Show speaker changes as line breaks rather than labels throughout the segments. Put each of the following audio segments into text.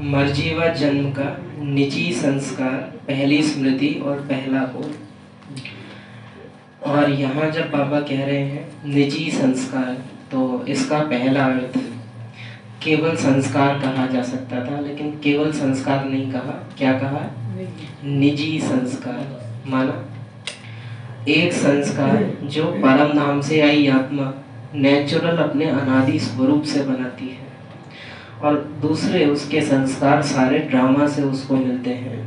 मर्जी व जन्म का निजी संस्कार, पहली स्मृति और पहला बोल। और यहाँ जब बाबा कह रहे हैं निजी संस्कार, तो इसका पहला अर्थ केवल संस्कार कहा जा सकता था, लेकिन केवल संस्कार नहीं कहा, क्या कहा? निजी संस्कार। माना एक संस्कार जो परम धाम से आई आत्मा नेचुरल अपने अनादि स्वरूप से बनाती है, और दूसरे उसके संस्कार सारे ड्रामा से उसको मिलते हैं।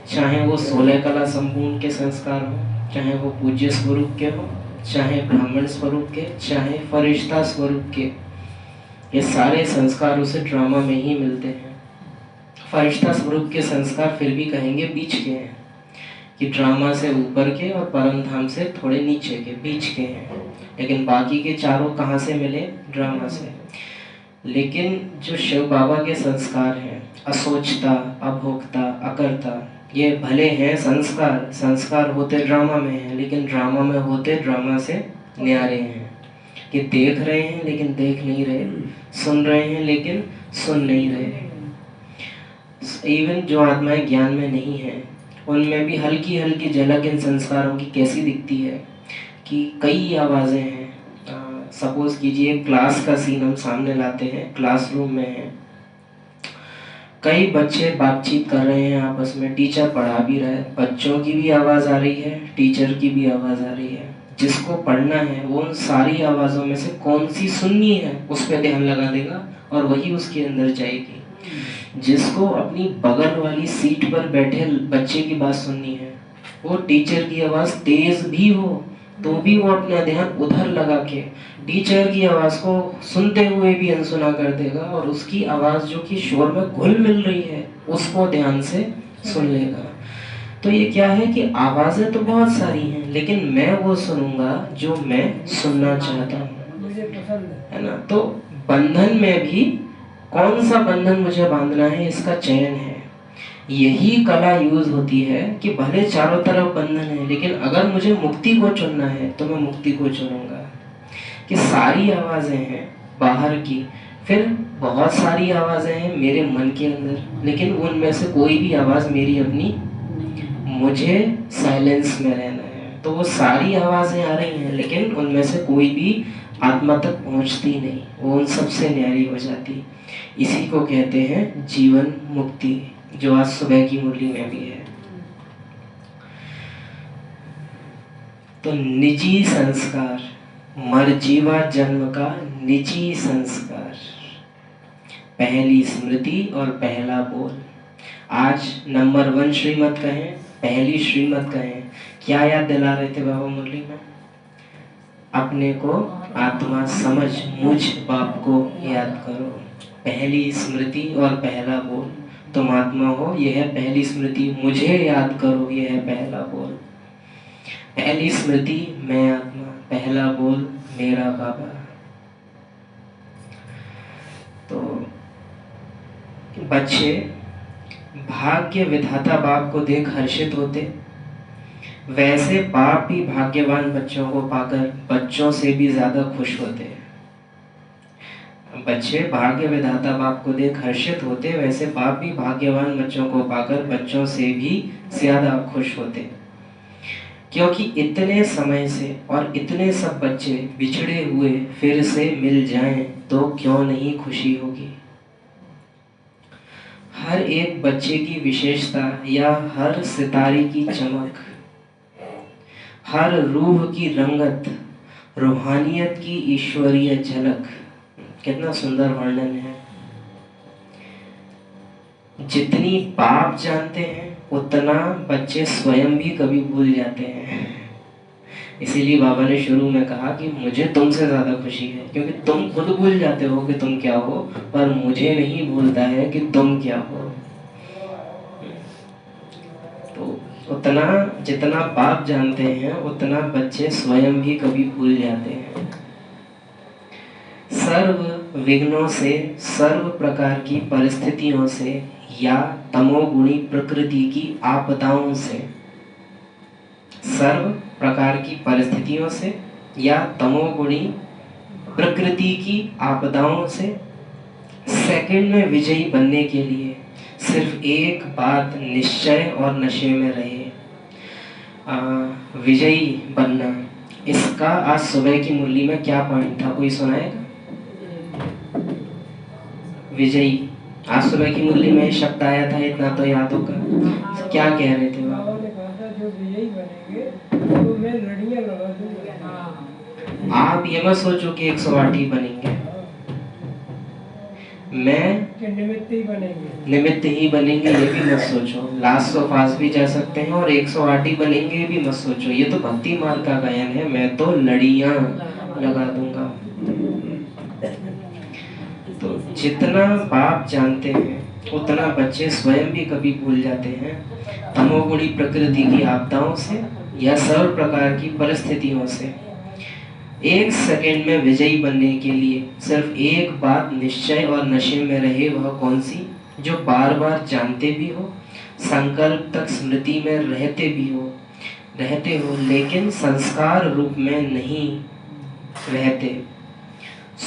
चाहे वो 16 कला संपूर्ण के संस्कार हो, चाहे वो पूज्य स्वरूप के हो, चाहे ब्राह्मण स्वरूप के, चाहे फरिश्ता स्वरूप के, ये सारे संस्कार उसे ड्रामा में ही मिलते हैं। फरिश्ता स्वरूप के संस्कार फिर भी कहेंगे बीच के हैं, कि ड्रामा से ऊपर के और परम धाम से थोड़े नीचे के, बीच के हैं। लेकिन बाकी के चारों कहाँ से मिले? ड्रामा से। लेकिन जो शिव बाबा के संस्कार हैं, असोचता, अभोक्ता, अकर्ता, ये भले हैं संस्कार, संस्कार होते ड्रामा में हैं, लेकिन ड्रामा में होते ड्रामा से न्यारे हैं। कि देख रहे हैं लेकिन देख नहीं रहे, सुन रहे हैं लेकिन सुन नहीं रहे। इवन जो आत्माएं ज्ञान में नहीं है, उनमें भी हल्की हल्की झलक इन संस्कारों की कैसी दिखती है कि कई आवाज़ें हैं। सपोज कीजिए क्लास का सीन हम सामने लाते हैं, क्लासरूम में है, कई बच्चे बातचीत कर रहे हैं आपस में, टीचर पढ़ा भी रहा है, बच्चों की भी आवाज़ आ रही है, टीचर की भी आवाज़ आ रही है। जिसको पढ़ना है वो उन सारी आवाज़ों में से कौन सी सुननी है उस पर ध्यान लगा देगा और वही उसके अंदर जाएगी। जिसको अपनी बगल वाली सीट पर बैठे बच्चे की बात सुननी है, वो टीचर की आवाज़ तेज भी हो तो भी वो अपना ध्यान उधर लगा के टीचर की आवाज़ को सुनते हुए भी अनसुना कर देगा, और उसकी आवाज़ जो कि शोर में घुल मिल रही है उसको ध्यान से सुन लेगा। तो ये क्या है कि आवाज़ें तो बहुत सारी हैं, लेकिन मैं वो सुनूंगा जो मैं सुनना चाहता हूँ, मुझे पसंद है ना। तो बंधन में भी कौन सा बंधन मुझे बांधना है इसका चयन है। यही कला यूज होती है कि भले चारों तरफ बंधन है, लेकिन अगर मुझे मुक्ति को चुनना है तो मैं मुक्ति को चुनूंगा। कि सारी आवाज़ें हैं बाहर की, फिर बहुत सारी आवाज़ें हैं मेरे मन के अंदर, लेकिन उनमें से कोई भी आवाज़ मेरी अपनी, मुझे साइलेंस में रहना है। तो वो सारी आवाज़ें आ रही हैं, लेकिन उनमें से कोई भी आत्मा तक पहुंचती नहीं, वो उन सबसे न्यारी हो जाती। इसी को कहते हैं जीवन मुक्ति, जो आज सुबह की मुरली में भी है। तो निजी संस्कार, मरजीवा जन्म का निजी संस्कार, पहली स्मृति और पहला बोल। आज नंबर 1 श्रीमत कहें, पहली श्रीमत कहें, क्या याद दिला रहे थे बाबा मुरली में? अपने को आत्मा समझ मुझ बाप को याद करो। पहली स्मृति और पहला बोल, तुम आत्मा हो, यह है पहली स्मृति, मुझे याद करो, यह है पहला बोल। पहली स्मृति मैं आत्मा, पहला बोल मेरा बाबा। तो बच्चे भाग्य विधाता बाप को देख हर्षित होते, वैसे बाप भी भाग्यवान बच्चों को पाकर बच्चों से भी ज्यादा खुश होते हैं। बच्चे भाग्य विधाता बाप को देख हर्षित होते, वैसे बाप भी भाग्यवान बच्चों को पाकर बच्चों से भी ज्यादा खुश होते। क्योंकि इतने समय से और इतने सब बच्चे बिछड़े हुए फिर से मिल जाएं तो क्यों नहीं खुशी होगी। हर एक बच्चे की विशेषता या हर सितारे की चमक, हर रूह की रंगत, रूहानियत की ईश्वरीय झलक, कितना सुंदर वर्णन है। जितनी बाप जानते हैं उतना बच्चे स्वयं भी कभी भूल जाते हैं। इसीलिए बाबा ने शुरू में कहा कि मुझे तुमसे ज्यादा खुशी है, क्योंकि तुम खुद भूल जाते हो कि तुम क्या हो, पर मुझे नहीं भूलता है कि तुम क्या हो। तो उतना जितना बाप जानते हैं उतना बच्चे स्वयं भी कभी भूल जाते हैं। सर्व विघ्नों से, सर्व प्रकार की परिस्थितियों से या तमोगुणी प्रकृति की आपदाओं से, सर्व प्रकार की परिस्थितियों से या तमोगुणी प्रकृति की आपदाओं से सेकंड में विजयी बनने के लिए सिर्फ एक बात निश्चय और नशे में रहे। विजयी बनना, इसका आज सुबह की मुरली में क्या पॉइंट था, कोई सुनाएगा? विजयी, आज सुबह की मुरली में शब्द आया था, इतना तो याद होगा। क्या कह रहे थे बाबा?
जो विजयी बनेंगे तो मैं लड़ियां लगा दूंगा।
आप ये मत सोचो कि 108 ही बनेंगे, मैं
निमित्त ही बनेंगे।
निमित्त ही बनेंगे ये भी मत सोचो। लास्ट ऑफ पास भी जा सकते हैं और 108 ही बनेंगे ये भी मत सोचो। ये तो भक्ति मार्ग का गायन है, मैं तो लड़ियां लगा दूंगा। तो जितना बाप जानते हैं उतना बच्चे स्वयं भी कभी भूल जाते हैं। तमोगुणी प्रकृति की आपदाओं से या सर्व प्रकार की परिस्थितियों से एक सेकंड में विजयी बनने के लिए सिर्फ एक बात निश्चय और नशे में रहे। वह कौन सी? जो बार बार जानते भी हो, संकल्प तक स्मृति में रहते हो लेकिन संस्कार रूप में नहीं रहते।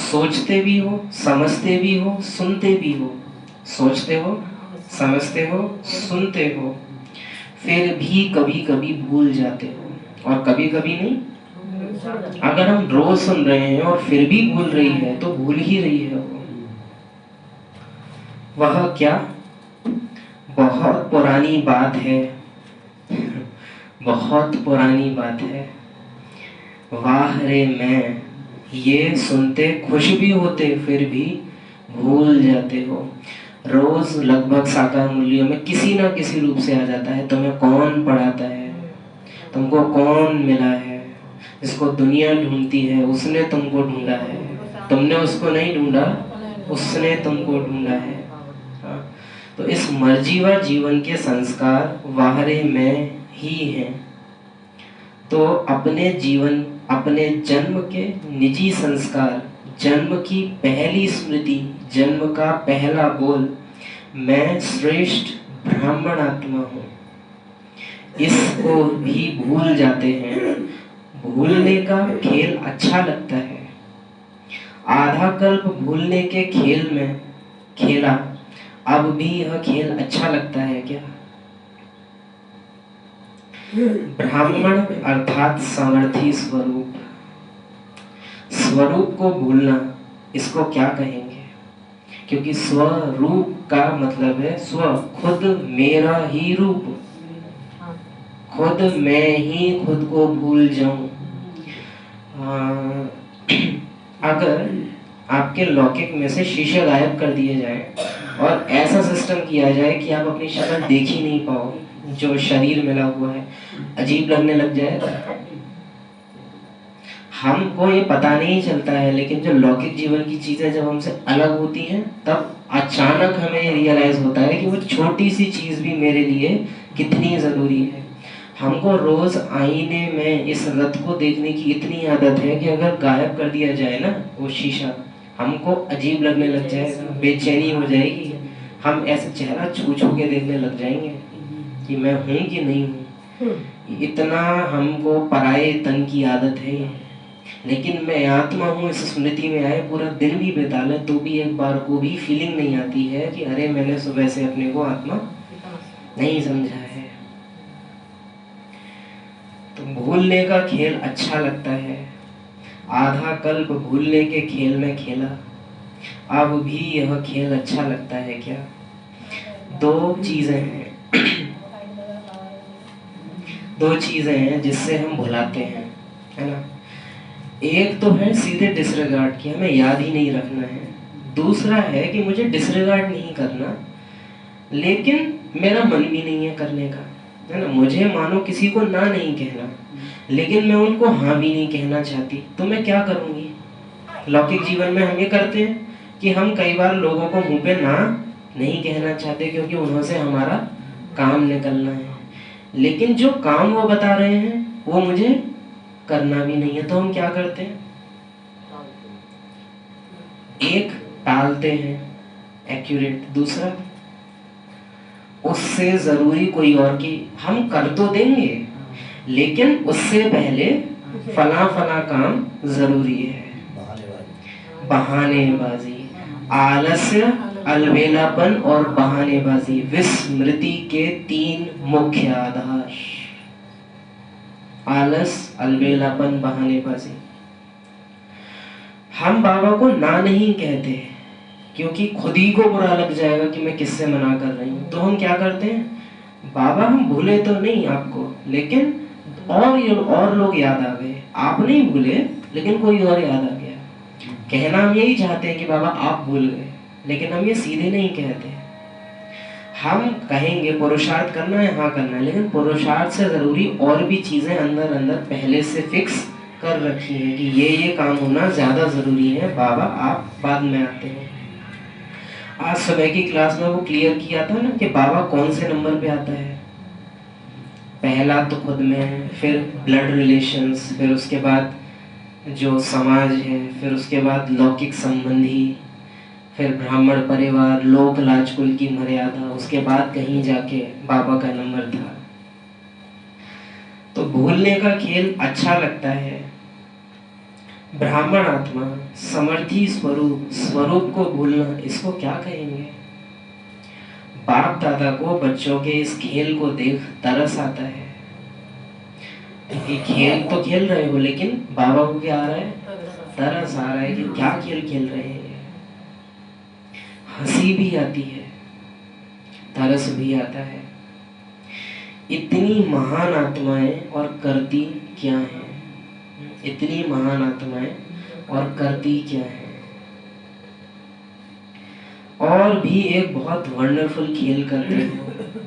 सोचते भी हो, समझते भी हो, सुनते भी हो। सोचते हो, समझते हो, सुनते हो, फिर भी कभी कभी भूल जाते हो और कभी कभी नहीं। अगर हम रोज सुन रहे हैं और फिर भी भूल रही है तो भूल ही रही है वो। वह क्या? बहुत पुरानी बात है, बहुत पुरानी बात है। वाह रे मैं, ये सुनते खुश भी होते फिर भी भूल जाते हो। रोज लगभग साकार मूल्यों में किसी ना किसी रूप से आ जाता है। तुम्हें कौन पढ़ाता है, तुमको कौन मिला है, इसको दुनिया ढूंढती है, उसने तुमको ढूंढा है। तुमने उसको नहीं ढूंढा, उसने तुमको ढूंढा है। तो इस मर्जीवा जीवन के संस्कार वाहरे में ही हैं। तो अपने जीवन, अपने जन्म के निजी संस्कार, जन्म की पहली स्मृति, जन्म का पहला बोल, मैं श्रेष्ठ ब्राह्मण आत्मा हूँ, इसको भी भूल जाते हैं। भूलने का खेल अच्छा लगता है। आधा कल्प भूलने के खेल में खेला, अब भी यह खेल अच्छा लगता है क्या? ब्राह्मण अर्थात सामर्थी स्वरूप, स्वरूप को भूलना, इसको क्या कहेंगे? क्योंकि स्वरूप का मतलब है स्व, खुद मेरा ही रूप, खुद मैं ही खुद को भूल जाऊं। अगर आपके लौकिक में से शीशे गायब कर दिए जाए और ऐसा सिस्टम किया जाए कि आप अपनी शक्ल देख ही नहीं पाओ, जो शरीर मिला हुआ है अजीब लगने लग जाए। हमको ये पता नहीं चलता है, लेकिन जो लौकिक जीवन की चीजें जब हमसे अलग होती हैं तब अचानक हमें रियलाइज होता है कि वो छोटी सी चीज भी मेरे लिए कितनी जरूरी है। हमको रोज आईने में इस रथ को देखने की इतनी आदत है कि अगर गायब कर दिया जाए ना वो शीशा, हमको अजीब लगने लग जाएगा, बेचैनी हो जाएगी। हम ऐसे चेहरा छू छू के देखने लग जाएंगे कि मैं हूँ कि नहीं हूँ। इतना हमको पराये तन की आदत है। लेकिन मैं आत्मा हूँ इस स्मृति में आए पूरा दिन भी बिता ले तो भी एक बार को भी फीलिंग नहीं आती है कि अरे मैंने सुबह से अपने को आत्मा नहीं समझा है। तो भूलने का खेल अच्छा लगता है। आधा कल्प भूलने के खेल में खेला, अब भी यह खेल अच्छा लगता है क्या? दो चीजें हैं जिससे हम भुलाते हैं, है ना। एक तो है सीधे डिसरिगार्ड की, हमें याद ही नहीं रखना है। दूसरा है कि मुझे डिसरिगार्ड नहीं करना, लेकिन मेरा मन भी नहीं है करने का, है ना। मुझे मानो किसी को ना नहीं कहना, लेकिन मैं उनको हाँ भी नहीं कहना चाहती, तो मैं क्या करूंगी? लौकिक जीवन में हम ये करते हैं कि हम कई बार लोगों को मुंह पे ना नहीं कहना चाहते क्योंकि उन्होंने हमारा काम निकलना है, लेकिन जो काम वो बता रहे हैं वो मुझे करना भी नहीं है, तो हम क्या करते हैं? एक टालते हैं एक्यूरेट, दूसरा उससे जरूरी कोई और की हम कर तो देंगे, लेकिन उससे पहले फला फला काम जरूरी है। बहानेबाजी, आलस्य, अलबेलापन और बहानेबाजी विस्मृति के 3 मुख्य आधार। आलस, अलबेलापन, बहानेबाजी। हम बाबा को ना नहीं कहते क्योंकि खुद ही को बुरा लग जाएगा कि मैं किससे मना कर रही हूँ। तो हम क्या करते हैं, बाबा हम भूले तो नहीं आपको, लेकिन और लोग याद आ गए। आप नहीं भूले लेकिन कोई और याद आ गया। कहना हम यही चाहते हैं कि बाबा आप भूल गए, लेकिन हम ये सीधे नहीं कहते। हम कहेंगे पुरुषार्थ करना है, हाँ करना है, लेकिन पुरुषार्थ से जरूरी और भी चीजें अंदर अंदर पहले से फिक्स कर रखी है कि ये काम होना ज्यादा जरूरी है, बाबा आप बाद में आते हैं। आज सुबह की क्लास में वो क्लियर किया था ना कि बाबा कौन से नंबर पे आता है। पहला तो खुद में है, फिर ब्लड रिलेशंस, फिर उसके बाद जो समाज है, फिर उसके बाद लौकिक संबंधी, फिर ब्राह्मण परिवार, लोक लाजकुल की मर्यादा, उसके बाद कहीं जाके बाबा का नंबर था। तो भूलने का खेल अच्छा लगता है। ब्राह्मण आत्मा, समर्थी स्वरूप को भूलना, इसको क्या कहेंगे। बाप दादा को बच्चों के इस खेल को देख तरस आता है कि खेल तो खेल रहे हो, लेकिन बाबा को क्या आ रहा है, तरस आ रहा है कि क्या खेल खेल रहे हैं। हंसी भी आती है, तरस भी आता है। इतनी महान आत्माएं और करती क्या है, इतनी महान आत्माएं और करती क्या है। और भी एक बहुत वंडरफुल खेल करते हो।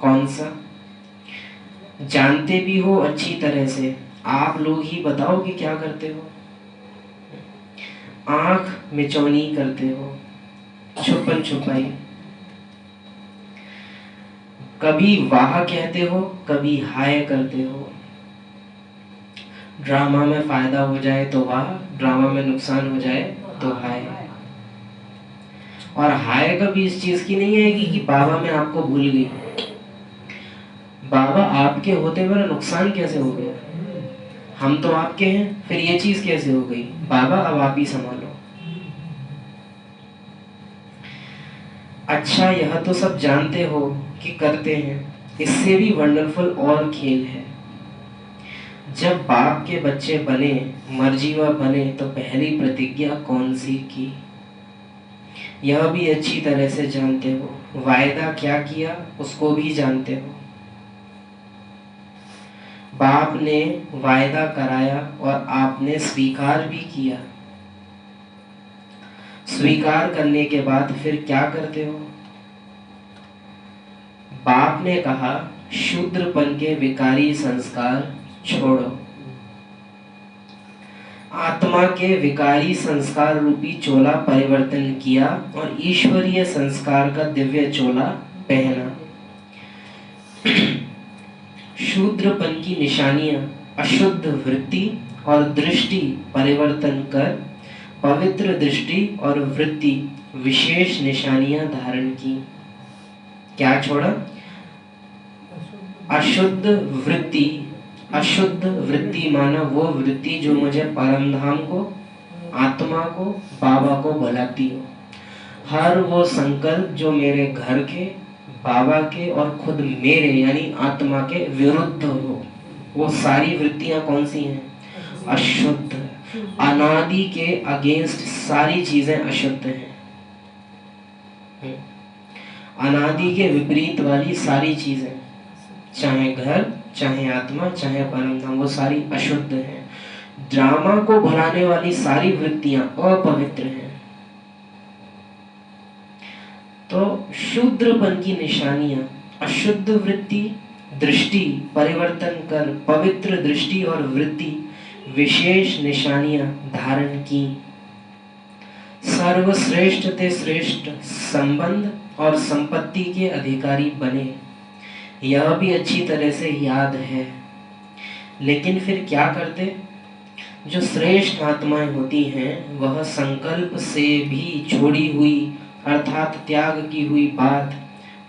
कौन सा, जानते भी हो अच्छी तरह से, आप लोग ही बताओ कि क्या करते हो। आंख मिचौनी करते हो, छुपन छुपाई। कभी वाह कहते हो, कभी हाय करते हो। ड्रामा में फायदा हो जाए तो वाह, ड्रामा में नुकसान हो जाए तो हाय। और हाय कभी इस चीज की नहीं है कि बाबा मैं आपको भूल गई। बाबा आपके होते मेरा नुकसान कैसे हो गया, हम तो आपके हैं, फिर ये चीज कैसे हो गई। बाबा अब आप ही संभालो। अच्छा यह तो सब जानते हो कि करते हैं, इससे भी वंडरफुल और खेल है। जब बाप के बच्चे बने, मर्जीवा बने, तो पहली प्रतिज्ञा कौन सी की, यह भी अच्छी तरह से जानते हो। वायदा क्या किया उसको भी जानते हो। बाप ने वायदा कराया और आपने स्वीकार भी किया। स्वीकार करने के बाद फिर क्या करते हो। बाप ने कहा शूद्रपन के विकारी संस्कार छोड़ो। आत्मा के विकारी संस्कार रूपी चोला परिवर्तन किया और ईश्वरीय संस्कार का दिव्य चोला पहना। शूद्रपन की निशानियां अशुद्ध वृत्ति और दृष्टि परिवर्तन कर पवित्र दृष्टि और वृत्ति विशेष निशानियां धारण की। क्या छोड़ा, अशुद्ध वृत्ति। अशुद्ध वृत्ति माना वो वृत्ति जो मुझे परम धाम को, आत्मा को, बाबा को बुलाती हो। हर वो संकल्प जो मेरे घर के, बाबा के और खुद मेरे यानी आत्मा के विरुद्ध हो, वो सारी वृत्तियां कौन सी हैं, अशुद्ध। अनादि के अगेंस्ट सारी चीजें अशुद्ध हैं। अनादि के विपरीत वाली सारी चीजें, चाहे घर, चाहे आत्मा, चाहे परम धाम, वो सारी अशुद्ध हैं। ड्रामा को भुलाने वाली सारी वृत्तियां अपवित्र हैं। तो शूद्रपन की निशानियां अशुद्ध वृत्ति, दृष्टि परिवर्तन कर पवित्र दृष्टि और वृत्ति विशेष निशानियां धारण की। सर्वश्रेष्ठ ते श्रेष्ठ संबंध और संपत्ति के अधिकारी बने, यह भी अच्छी तरह से याद है। लेकिन फिर क्या करते, जो श्रेष्ठ आत्माएं होती हैं वह संकल्प से भी छोड़ी हुई अर्थात त्याग की हुई बात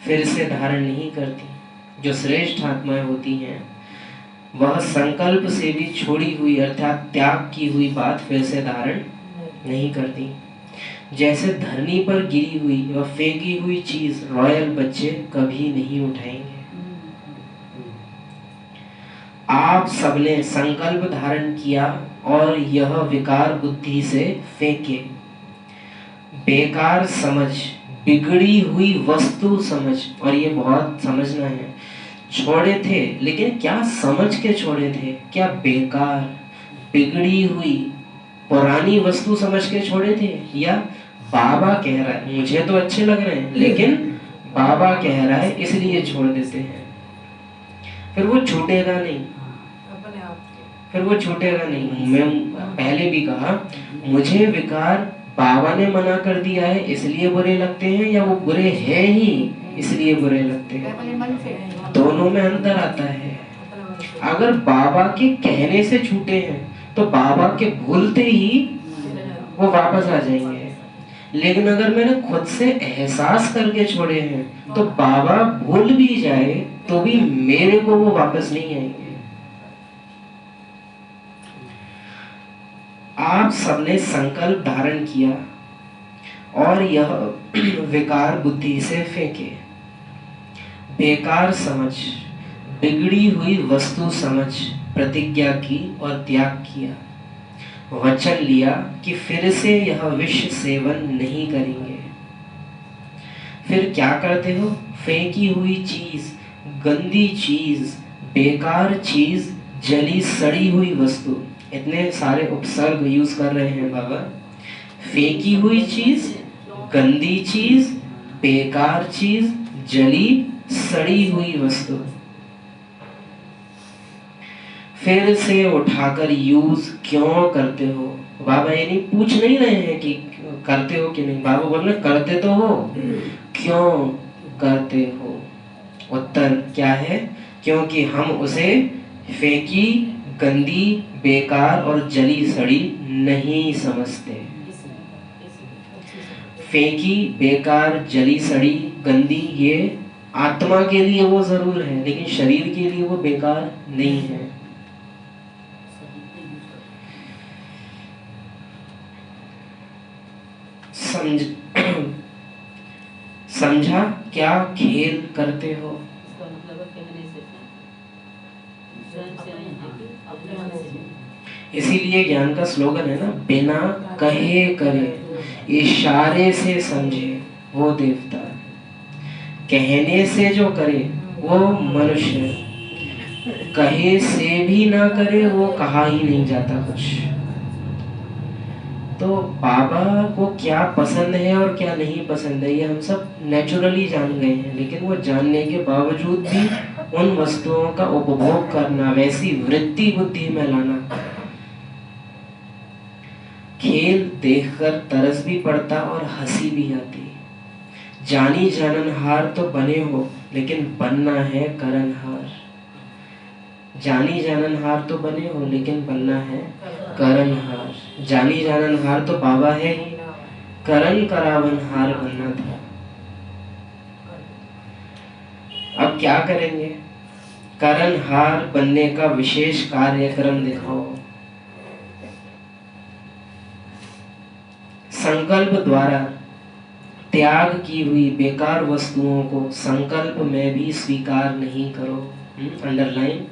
फिर से धारण नहीं करती। जो श्रेष्ठ आत्माएं होती हैं वह संकल्प से भी छोड़ी हुई अर्थात त्याग की हुई बात फिर से धारण नहीं करती। जैसे धरनी पर गिरी हुई और फेंकी हुई चीज रॉयल बच्चे कभी नहीं उठाएंगे। आप सबने संकल्प धारण किया और यह विकार बुद्धि से फेंके। बेकार समझ, बिगड़ी हुई वस्तु समझ, और ये बहुत समझना है, छोड़े थे, लेकिन क्या समझ के छोड़े थे? क्या बेकार, बिगड़ी हुई, पुरानी वस्तु समझ के छोड़े थे, या बाबा कह रहा है मुझे तो अच्छे लग रहे हैं लेकिन बाबा कह रहा है इसलिए छोड़ देते हैं? फिर वो छूटेगा नहीं, फिर वो छूटेगा नहीं। मैं पहले भी कहा, मुझे विकार बाबा ने मना कर दिया है इसलिए बुरे लगते हैं, या वो बुरे हैं ही इसलिए बुरे लगते हैं? दोनों में अंतर आता है। अगर बाबा के कहने से छूटे हैं तो बाबा के भूलते ही वो वापस आ जाएंगे, लेकिन अगर मैंने खुद से एहसास करके छोड़े हैं तो बाबा भूल भी जाए तो भी मेरे को वो वापस नहीं आएंगे। आप सबने संकल्प धारण किया और यह विकार बुद्धि से फेंके। बेकार समझ, बिगड़ी हुई वस्तु समझ प्रतिज्ञा की और त्याग किया। वचन लिया कि फिर से यह विष सेवन नहीं करेंगे। फिर क्या करते हो? फेंकी हुई चीज, गंदी चीज, बेकार चीज, जली सड़ी हुई वस्तु, इतने सारे उपसर्ग यूज कर रहे हैं बाबा। फेंकी हुई चीज, गंदी चीज, बेकार चीज, जली सड़ी हुई वस्तु फिर से उठाकर यूज क्यों करते हो? बाबा ये नहीं पूछ नहीं रहे हैं कि करते हो कि नहीं, बाबा बोल रहे करते तो हो, क्यों करते हो? उत्तर क्या है? क्योंकि हम उसे फेंकी, गंदी, बेकार और जली सड़ी नहीं समझते। फेंकी, बेकार, जली सड़ी, गंदी, ये आत्मा के लिए वो जरूर है लेकिन शरीर के लिए वो बेकार नहीं है। समझा क्या खेल करते हो? इसीलिए ज्ञान का स्लोगन है ना, बिना कहे करे, इशारे से समझे वो देवता, कहने से जो करे वो मनुष्य, कहे से भी ना करे वो कहा ही नहीं जाता कुछ। तो बाबा को क्या पसंद है और क्या नहीं पसंद है ये हम सब नेचुरली जान गए हैं, लेकिन वो जानने के बावजूद भी उन वस्तुओं का उपभोग करना, वैसी वृत्ति बुद्धि में लाना। खेल देखकर तरस भी पड़ता और हंसी भी आती। जानी जाननहार तो बने हो लेकिन बनना है करणहार। जानी जाननहार तो बने हो लेकिन बनना है करणहार। जानी जाननहार तो बाबा है ही, करण करावनहार बनना था। अब क्या करेंगे? करणहार बनने का विशेष कार्यक्रम दिखाओ। संकल्प द्वारा त्याग की हुई बेकार वस्तुओं को संकल्प में भी स्वीकार नहीं करो। अंडरलाइन।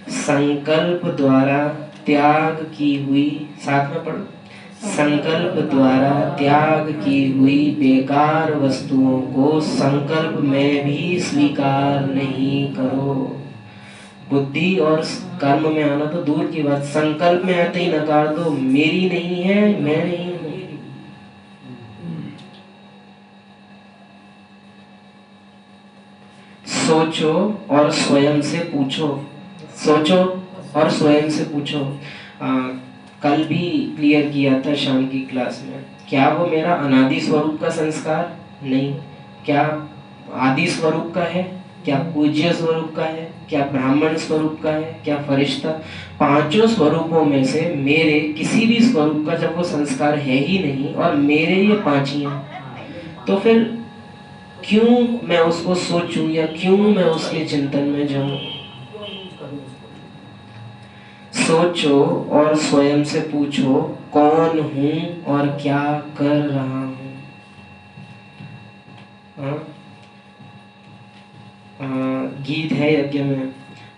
संकल्प द्वारा त्याग की हुई, साथ में पढ़ो, संकल्प द्वारा त्याग की हुई बेकार वस्तुओं को संकल्प में भी स्वीकार नहीं करो। बुद्धि और कर्म में आना तो दूर की बात, संकल्प में आते ही नकार दो, मेरी नहीं है, मैं नहीं हूं। सोचो और स्वयं से पूछो। सोचो और स्वयं से पूछो। कल भी क्लियर किया था शाम की क्लास में, क्या वो मेरा अनादि स्वरूप का संस्कार? नहीं। क्या आदि स्वरूप का है? क्या पूज्य स्वरूप का है? क्या ब्राह्मण स्वरूप का है? क्या फरिश्ता? पांचों स्वरूपों में से मेरे किसी भी स्वरूप का जब वो संस्कार है ही नहीं और मेरे ये पांच ही हैं, तो फिर क्यों मैं उसको सोचूं या क्यों मैं उसके चिंतन में जाऊं? सोचो और स्वयं से पूछो, कौन हूँ और क्या कर रहा हूँ। गीत है यज्ञ में,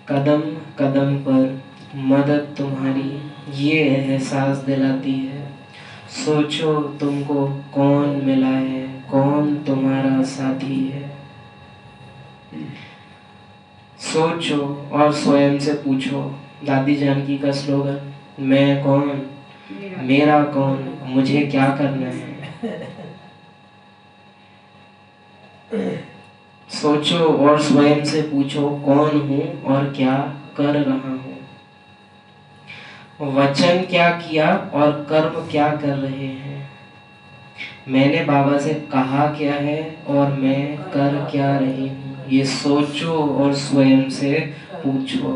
कदम कदम पर मदद तुम्हारी ये एहसास दिलाती है। सोचो तुमको कौन मिला है, कौन तुम्हारा साथी है। सोचो और स्वयं से पूछो, दादी जानकी का स्लोगन, मैं कौन, मेरा कौन, मुझे क्या करना है। सोचो और स्वयं से पूछो, कौन हूँ और क्या कर रहा हूँ। वचन क्या किया और कर्म क्या कर रहे हैं। मैंने बाबा से कहा क्या है और मैं कर क्या रही हूँ। ये सोचो और स्वयं से पूछो।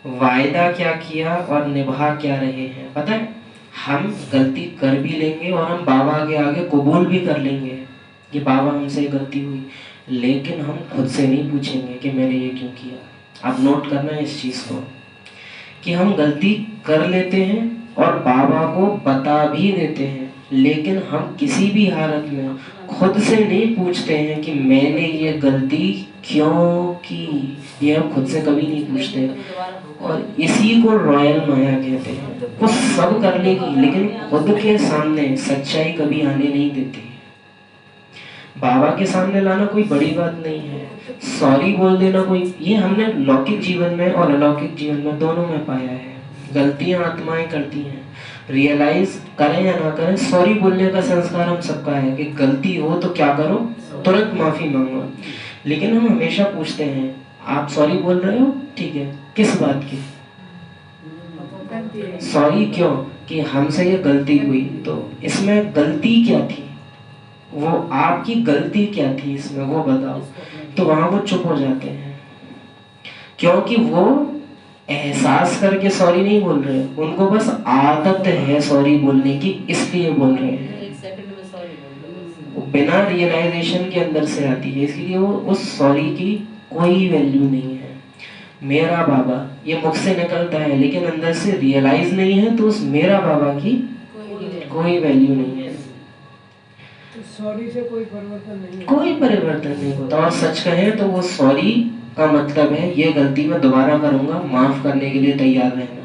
वायदा क्या किया और निभा क्या रहे हैं। पता है, हम गलती कर भी लेंगे और हम बाबा के आगे कबूल भी कर लेंगे कि बाबा हमसे गलती हुई, लेकिन हम खुद से नहीं पूछेंगे कि मैंने ये क्यों किया। आप नोट करना है इस चीज को कि हम गलती कर लेते हैं और बाबा को बता भी देते हैं, लेकिन हम किसी भी हालत में खुद से नहीं पूछते हैं कि मैंने ये गलती क्यों की। ये हम खुद से कभी नहीं पूछते और इसी को रॉयल माया कहते हैं। वो सब कर लेगी लेकिन खुद के सामने सच्चाई कभी आने नहीं देती। बाबा के सामने लाना कोई बड़ी बात नहीं है, सॉरी बोल देना कोई, ये हमने लौकिक जीवन में और अलौकिक जीवन में दोनों में पाया है। गलतियां आत्माएं करती हैं, रियलाइज करें या ना करें, सॉरी बोलने का संस्कार हम सबका है कि गलती हो तो क्या करो, तुरंत माफी मांगो। लेकिन हम हमेशा पूछते हैं, आप सॉरी बोल रहे हो, ठीक है, किस बात की सॉरी, क्यों, कि हमसे ये गलती हुई, तो इसमें गलती क्या थी, वो आपकी गलती क्या थी इसमें, वो बताओ। तो वहां वो चुप हो जाते हैं, क्योंकि वो एहसास करके सॉरी नहीं बोल रहे, उनको बस आदत है सॉरी बोलने की, इसलिए बोल रहे हैं। बिना रियलाइजेशन के अंदर से आती है, इसलिए वो उस सॉरी की कोई वैल्यू नहीं है। मेरा बाबा ये मुख से निकलता है लेकिन अंदर से रियलाइज नहीं है, तो उस मेरा बाबा की कोई वैल्यू नहीं है।
सॉरी से कोई परिवर्तन नहीं,
कोई परिवर्तन नहीं होता। और सच कहें तो वो सॉरी का मतलब है ये गलती मैं दोबारा करूंगा, माफ करने के लिए तैयार रहना।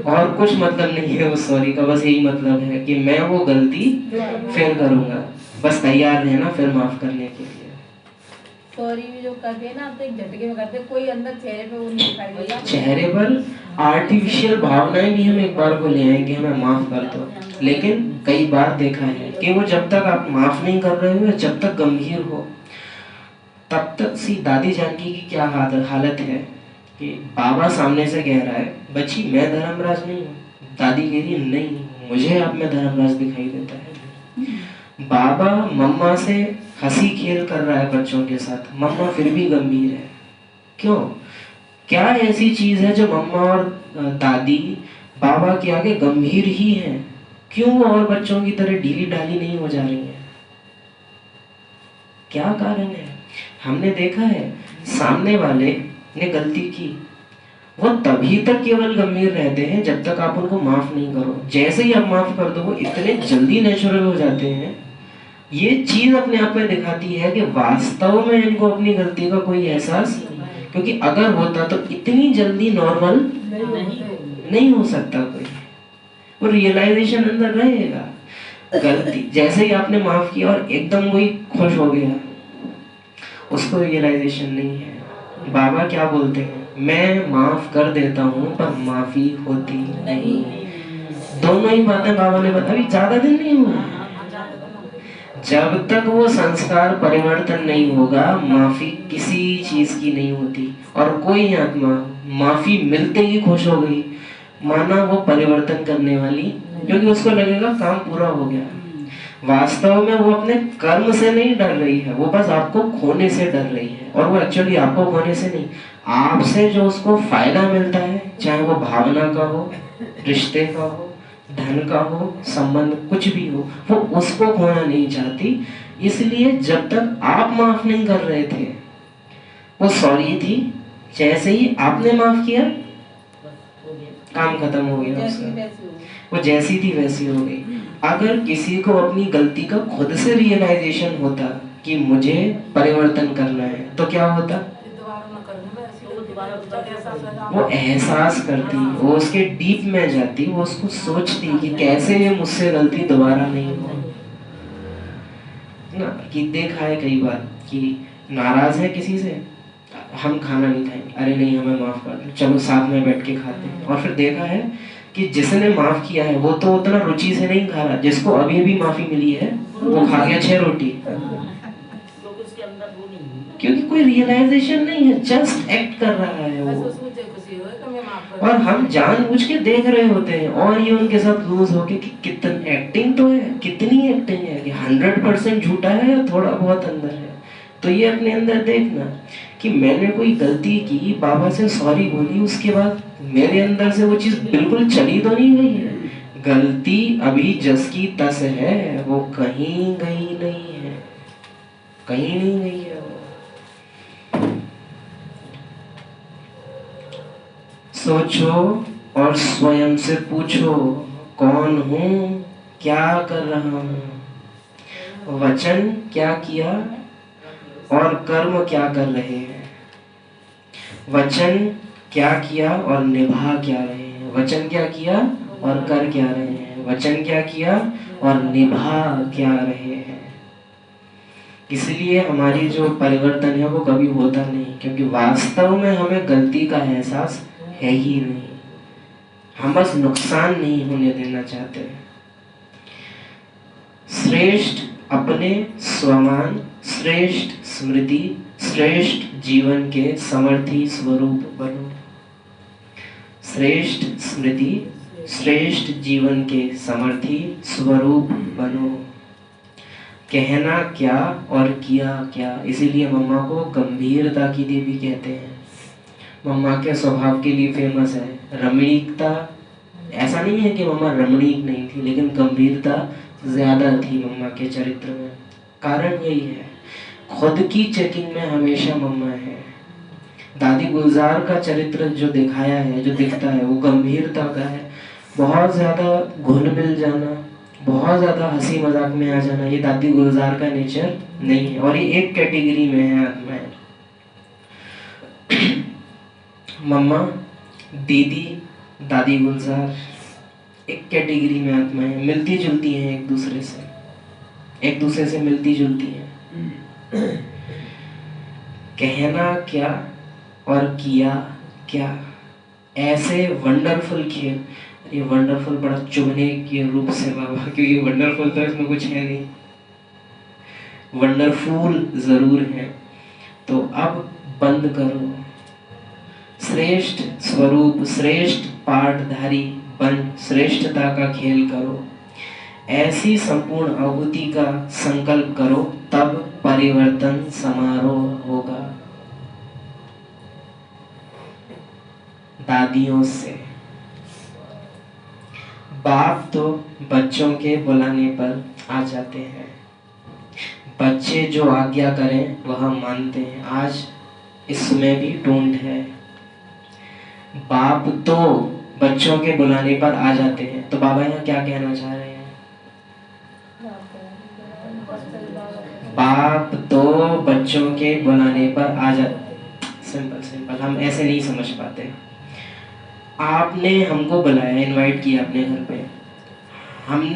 और कुछ मतलब नहीं है उस सॉरी का, बस यही मतलब है कि मैं वो गलती फिर करूंगा, बस तैयार रहना फिर माफ करने के लिए।
सॉरी भी जो करते हैं ना, आप तो एक झटके में करते हैं, कोई अंदर चेहरे पे वो नहीं दिखाई देता।
चेहरे पर आर्टिफिशियल भावनाएं भी हम एक बार को ले आएंगे, हमें माफ कर दो, लेकिन कई बार देखा है कि वो जब तक आप माफ नहीं कर रहे हो, जब तक गंभीर हो, तब तक सी दादी जानकी की क्या हालत है कि बाबा सामने से कह रहा है, बच्ची मैं धर्मराज नहीं हूँ, दादी कह रही है नहीं मुझे आप में धर्मराज दिखाई देता है। बाबा मम्मा से हंसी खेल कर रहा है बच्चों के साथ, मम्मा फिर भी गंभीर है। क्यों, क्या ऐसी चीज है जो मम्मा और दादी बाबा के आगे गंभीर ही हैं? क्यों और बच्चों की तरह ढीली ढाली नहीं हो जा रही हैं? क्या कारण है? हमने देखा है सामने वाले ने गलती की, वो तभी तक केवल गंभीर रहते हैं जब तक आप उनको माफ नहीं करो। जैसे ही आप माफ कर दो वो इतने जल्दी नेचुरल हो जाते हैं। ये चीज अपने आप में दिखाती है कि वास्तव में इनको अपनी गलती का कोई एहसास नहीं, क्योंकि अगर होता तो इतनी जल्दी नॉर्मल नहीं हो सकता कोई, वो रियलाइजेशन अंदर रहेगा। गलती जैसे ही आपने माफ किया और एकदम कोई खुश हो गया, उसको रियलाइजेशन नहीं है। बाबा क्या बोलते हैं, मैं माफ कर देता हूँ पर माफी होती नहीं। दोनों ही बातें बाबा ने बताई, ज्यादा दिन नहीं हुआ। जब तक वो संस्कार परिवर्तन नहीं होगा, माफी किसी चीज की नहीं होती। और कोई आत्मा माफी मिलते ही खुश हो गई, माना वो परिवर्तन करने वाली, क्योंकि उसको लगेगा काम पूरा हो गया। वास्तव में वो अपने कर्म से नहीं डर रही है, वो बस आपको खोने से डर रही है। और वो एक्चुअली आपको खोने से नहीं, आपसे जो उसको फायदा मिलता है, चाहे वो भावना का हो, रिश्ते का हो, धन का हो, संबंध कुछ भी हो, वो उसको खोना नहीं चाहती। इसलिए जब तक आप माफ नहीं कर रहे थे वो सॉरी थी, जैसे ही आपने माफ किया काम खत्म हो गया
जैसी
उसका,
वैसी हो गई।
वो जैसी थी वैसी हो गई। अगर किसी को अपनी गलती का खुद से रियलाइजेशन होता कि मुझे परिवर्तन करना है तो क्या होता, वो एहसास करती, वो उसके डीप में जाती, वो उसको सोचती कि कैसे ये मुझसे गलती दोबारा नहीं हो ना। कि देखा है कई बार कि नाराज है किसी से, हम खाना नहीं खाएंगे, अरे नहीं हमें माफ कर दो, चलो साथ में बैठ के खाते हैं। और फिर देखा है कि जिसने माफ किया है वो तो उतना रुचि से नहीं खा रहा, जिसको अभी अभी माफी मिली है वो खा गया 6 रोटी, क्योंकि कोई रियलाइजेशन नहीं है, जस्ट एक्ट कर रहा है वो। और हम जानबूझ के देख रहे होते हैं और ये उनके साथ लूज होके कि कितनी एक्टिंग तो है, कितनी एक्टिंग है कि 100% झूठा है या थोड़ा बहुत अंदर है। तो ये अपने अंदर देखना कि मैंने कोई गलती की, बाबा से सॉरी बोली, उसके बाद मेरे अंदर से वो चीज बिल्कुल चली तो नहीं गई है, गलती अभी जस की तस है, वो कहीं गई नहीं है, कहीं नहीं गई है वो। सोचो और स्वयं से पूछो, कौन हूँ, क्या कर रहा हूँ, वचन क्या किया और कर्म क्या कर रहे हैं। वचन क्या किया और निभा क्या रहे हैं, वचन क्या किया और कर क्या रहे हैं, वचन क्या किया और निभा क्या रहे हैं। इसलिए हमारी जो परिवर्तन है वो कभी होता नहीं, क्योंकि वास्तव में हमें गलती का एहसास है ही नहीं, हम बस नुकसान नहीं होने देना चाहते। श्रेष्ठ अपने स्वमान, श्रेष्ठ स्मृति, श्रेष्ठ जीवन के समर्थी स्वरूप बनो। श्रेष्ठ स्मृति, श्रेष्ठ जीवन के समर्थी स्वरूप बनो। कहना क्या और किया क्या, इसीलिए मम्मा को गंभीरता की देवी कहते हैं। मम्मा के स्वभाव के लिए फेमस है। रमणीकता, ऐसा नहीं है कि मम्मा रमणीक नहीं थी, लेकिन गंभीरता ज्यादा थी मम्मा के चरित्र में। कारण यही है, खुद की चेकिंग में हमेशा मम्मा है। दादी गुलजार का चरित्र जो दिखाया है, जो दिखता है, वो गंभीरता का है। बहुत ज्यादा घुल मिल जाना, बहुत ज्यादा हंसी मजाक में आ जाना, ये दादी गुलजार का नेचर नहीं है, और ये एक कैटेगरी में है आत्मा। मम्मा, दीदी, दादी गुलजार एक कैटेगरी में आत्मा है, मिलती जुलती हैं एक दूसरे से, एक दूसरे से मिलती जुलती हैं। कहना क्या और किया क्या, ऐसे वंडरफुल खेल। ये वंडरफुल बड़ा चुभने के रूप से बाबा, क्योंकि वंडरफुल तो इसमें कुछ है नहीं, वंडरफुल जरूर है। तो अब बंद करो, श्रेष्ठ स्वरूप, श्रेष्ठ पाठधारी बन, श्रेष्ठता का खेल करो, ऐसी संपूर्ण आहुति का संकल्प करो, तब परिवर्तन समारोह होगा। दादियों से, बाप तो बच्चों के बुलाने पर आ जाते हैं, बच्चे जो आज्ञा करें वह मानते हैं। आज इसमें भी टोंट है, बाप तो बच्चों के बुलाने पर आ जाते हैं। तो बाबा यहाँ क्या कहना चाह रहे हैं? बाप तो बच्चों के बुलाने पर आ जाते। सिंपल सिंपल, हम ऐसे नहीं समझ पाते। आपने हमको बुलाया, इनवाइट किया अपने घर पे, हम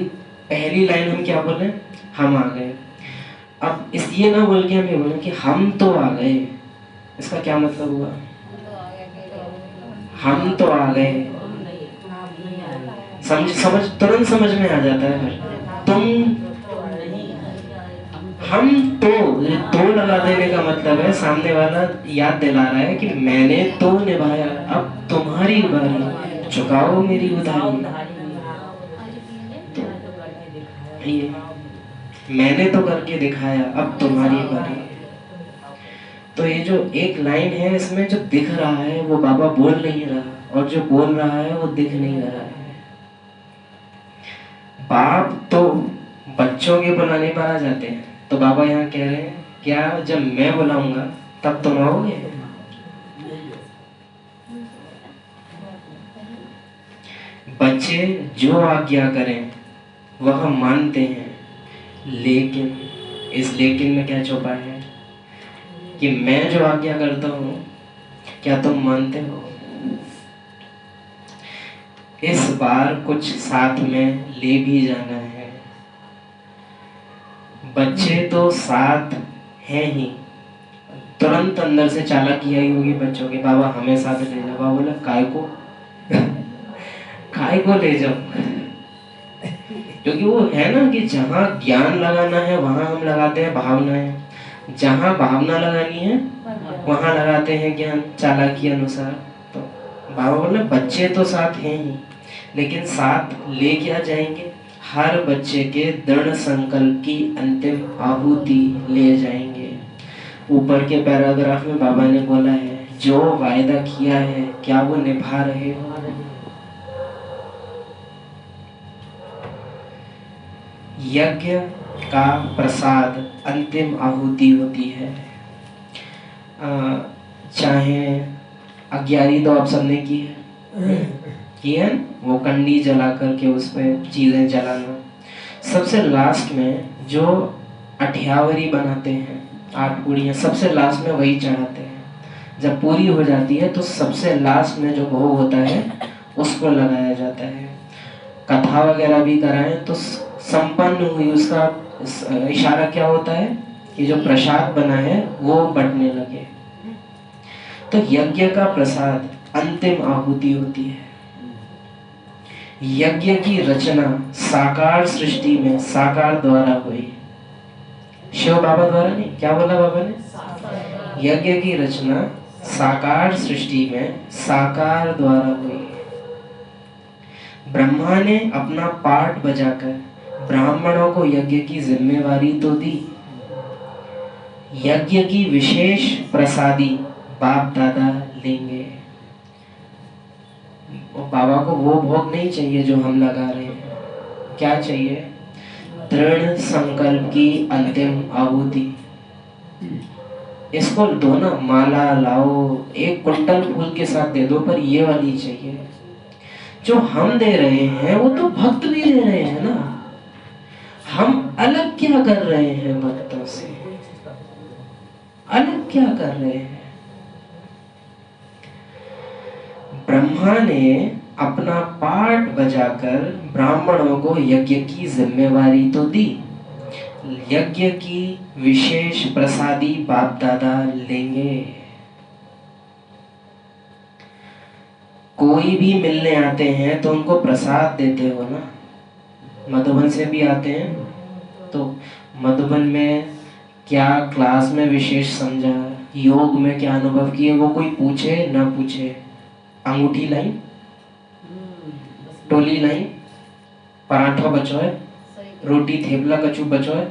पहली लाइन हम क्या बोले? हम आ गए। अब इस ये ना बोल के हम ये बोले कि हम तो आ गए, इसका क्या मतलब हुआ? हम तो आ गए, समझ तुरंत समझ में आ जाता है। तुम, हम तो लगा देने का मतलब है सामने वाला याद दिला रहा है कि मैंने तो निभाया, अब तुम्हारी बारी, चुकाओ मेरी उधारी। ये मैंने तो करके दिखाया, अब तुम्हारी बारी। तो ये जो एक लाइन है इसमें जो दिख रहा है वो बाबा बोल नहीं रहा, और जो बोल रहा है वो दिख नहीं रहा है। बाप तो बच्चों के बुलाने पर आ जाते हैं, तो बाबा यहाँ कह रहे हैं क्या जब मैं बुलाऊंगा तब तुम आओगे? बच्चे जो आज्ञा करें वह मानते हैं, लेकिन इस लेकिन में क्या छुपा है कि मैं जो आज्ञा करता हूँ क्या तुम मानते हो? इस बार कुछ साथ में ले भी जाना है। बच्चे तो साथ हैं ही, तुरंत अंदर से चालाकी आई होगी बच्चों के, बाबा हमें साथ ले जाओ। बाबा बोला काय को काय को ले जाओ? क्योंकि वो है ना कि जहाँ ज्ञान लगाना है वहां हम लगाते हैं भावनाएं, जहाँ भावना लगानी है वहां लगाते हैं ज्ञान चालाकी अनुसार। तो बाबा बोले बच्चे तो साथ हैं ही, लेकिन साथ ले क्या जाएंगे? हर बच्चे के दृढ़ संकल्प की अंतिम आहुति ले जाएंगे। ऊपर के पैराग्राफ में बाबा ने बोला है, जो वायदा किया है क्या वो निभा रहे हो? यज्ञ का प्रसाद अंतिम आहुति होती है। चाहे अज्ञानी तो आप सबने की है वो कंडी जला करके उस पर चीजें जलाना। सबसे लास्ट में जो अठ्यावरी बनाते हैं, 8 पूड़ियाँ सबसे लास्ट में वही चढ़ाते हैं। जब पूरी हो जाती है तो सबसे लास्ट में जो भोग होता है उसको लगाया जाता है। कथा वगैरह भी कराएं तो संपन्न हुई, उसका इशारा क्या होता है कि जो प्रसाद बना है वो बंटने लगे। तो यज्ञ का प्रसाद अंतिम आहुति होती है। यज्ञ की रचना साकार सृष्टि में साकार द्वारा हुई, शिव बाबा द्वारा नहीं। क्या बोला बाबा ने? यज्ञ की रचना साकार सृष्टि में साकार द्वारा हुई। ब्रह्मा ने अपना पाठ बजाकर ब्राह्मणों को यज्ञ की जिम्मेवारी तो दी। यज्ञ की विशेष प्रसादी बाप दादा लेंगे। और बाबा को वो भोग नहीं चाहिए जो हम लगा रहे हैं। क्या चाहिए? दृढ़ संकल्प की अंतिम आहुति। इसको दो ना, माला लाओ, एक कुंटल फूल के साथ दे दो, पर ये वाली चाहिए। जो हम दे रहे हैं वो तो भक्त भी दे रहे हैं ना। हम अलग क्या कर रहे हैं भक्तों से? अलग क्या कर रहे हैं? ब्रह्मा ने अपना पाठ बजाकर ब्राह्मणों को यज्ञ की जिम्मेवारी तो दी। यज्ञ की विशेष प्रसादी बाप दादा लेंगे। कोई भी मिलने आते हैं तो उनको प्रसाद देते हो ना। मधुबन से भी आते हैं तो मधुबन में क्या क्लास में विशेष समझा, योग में क्या अनुभव किए, वो कोई पूछे ना पूछे, अंगूठी लाई, टोली लाई, पराठा बचो है, रोटी थेपला कचू बचो है,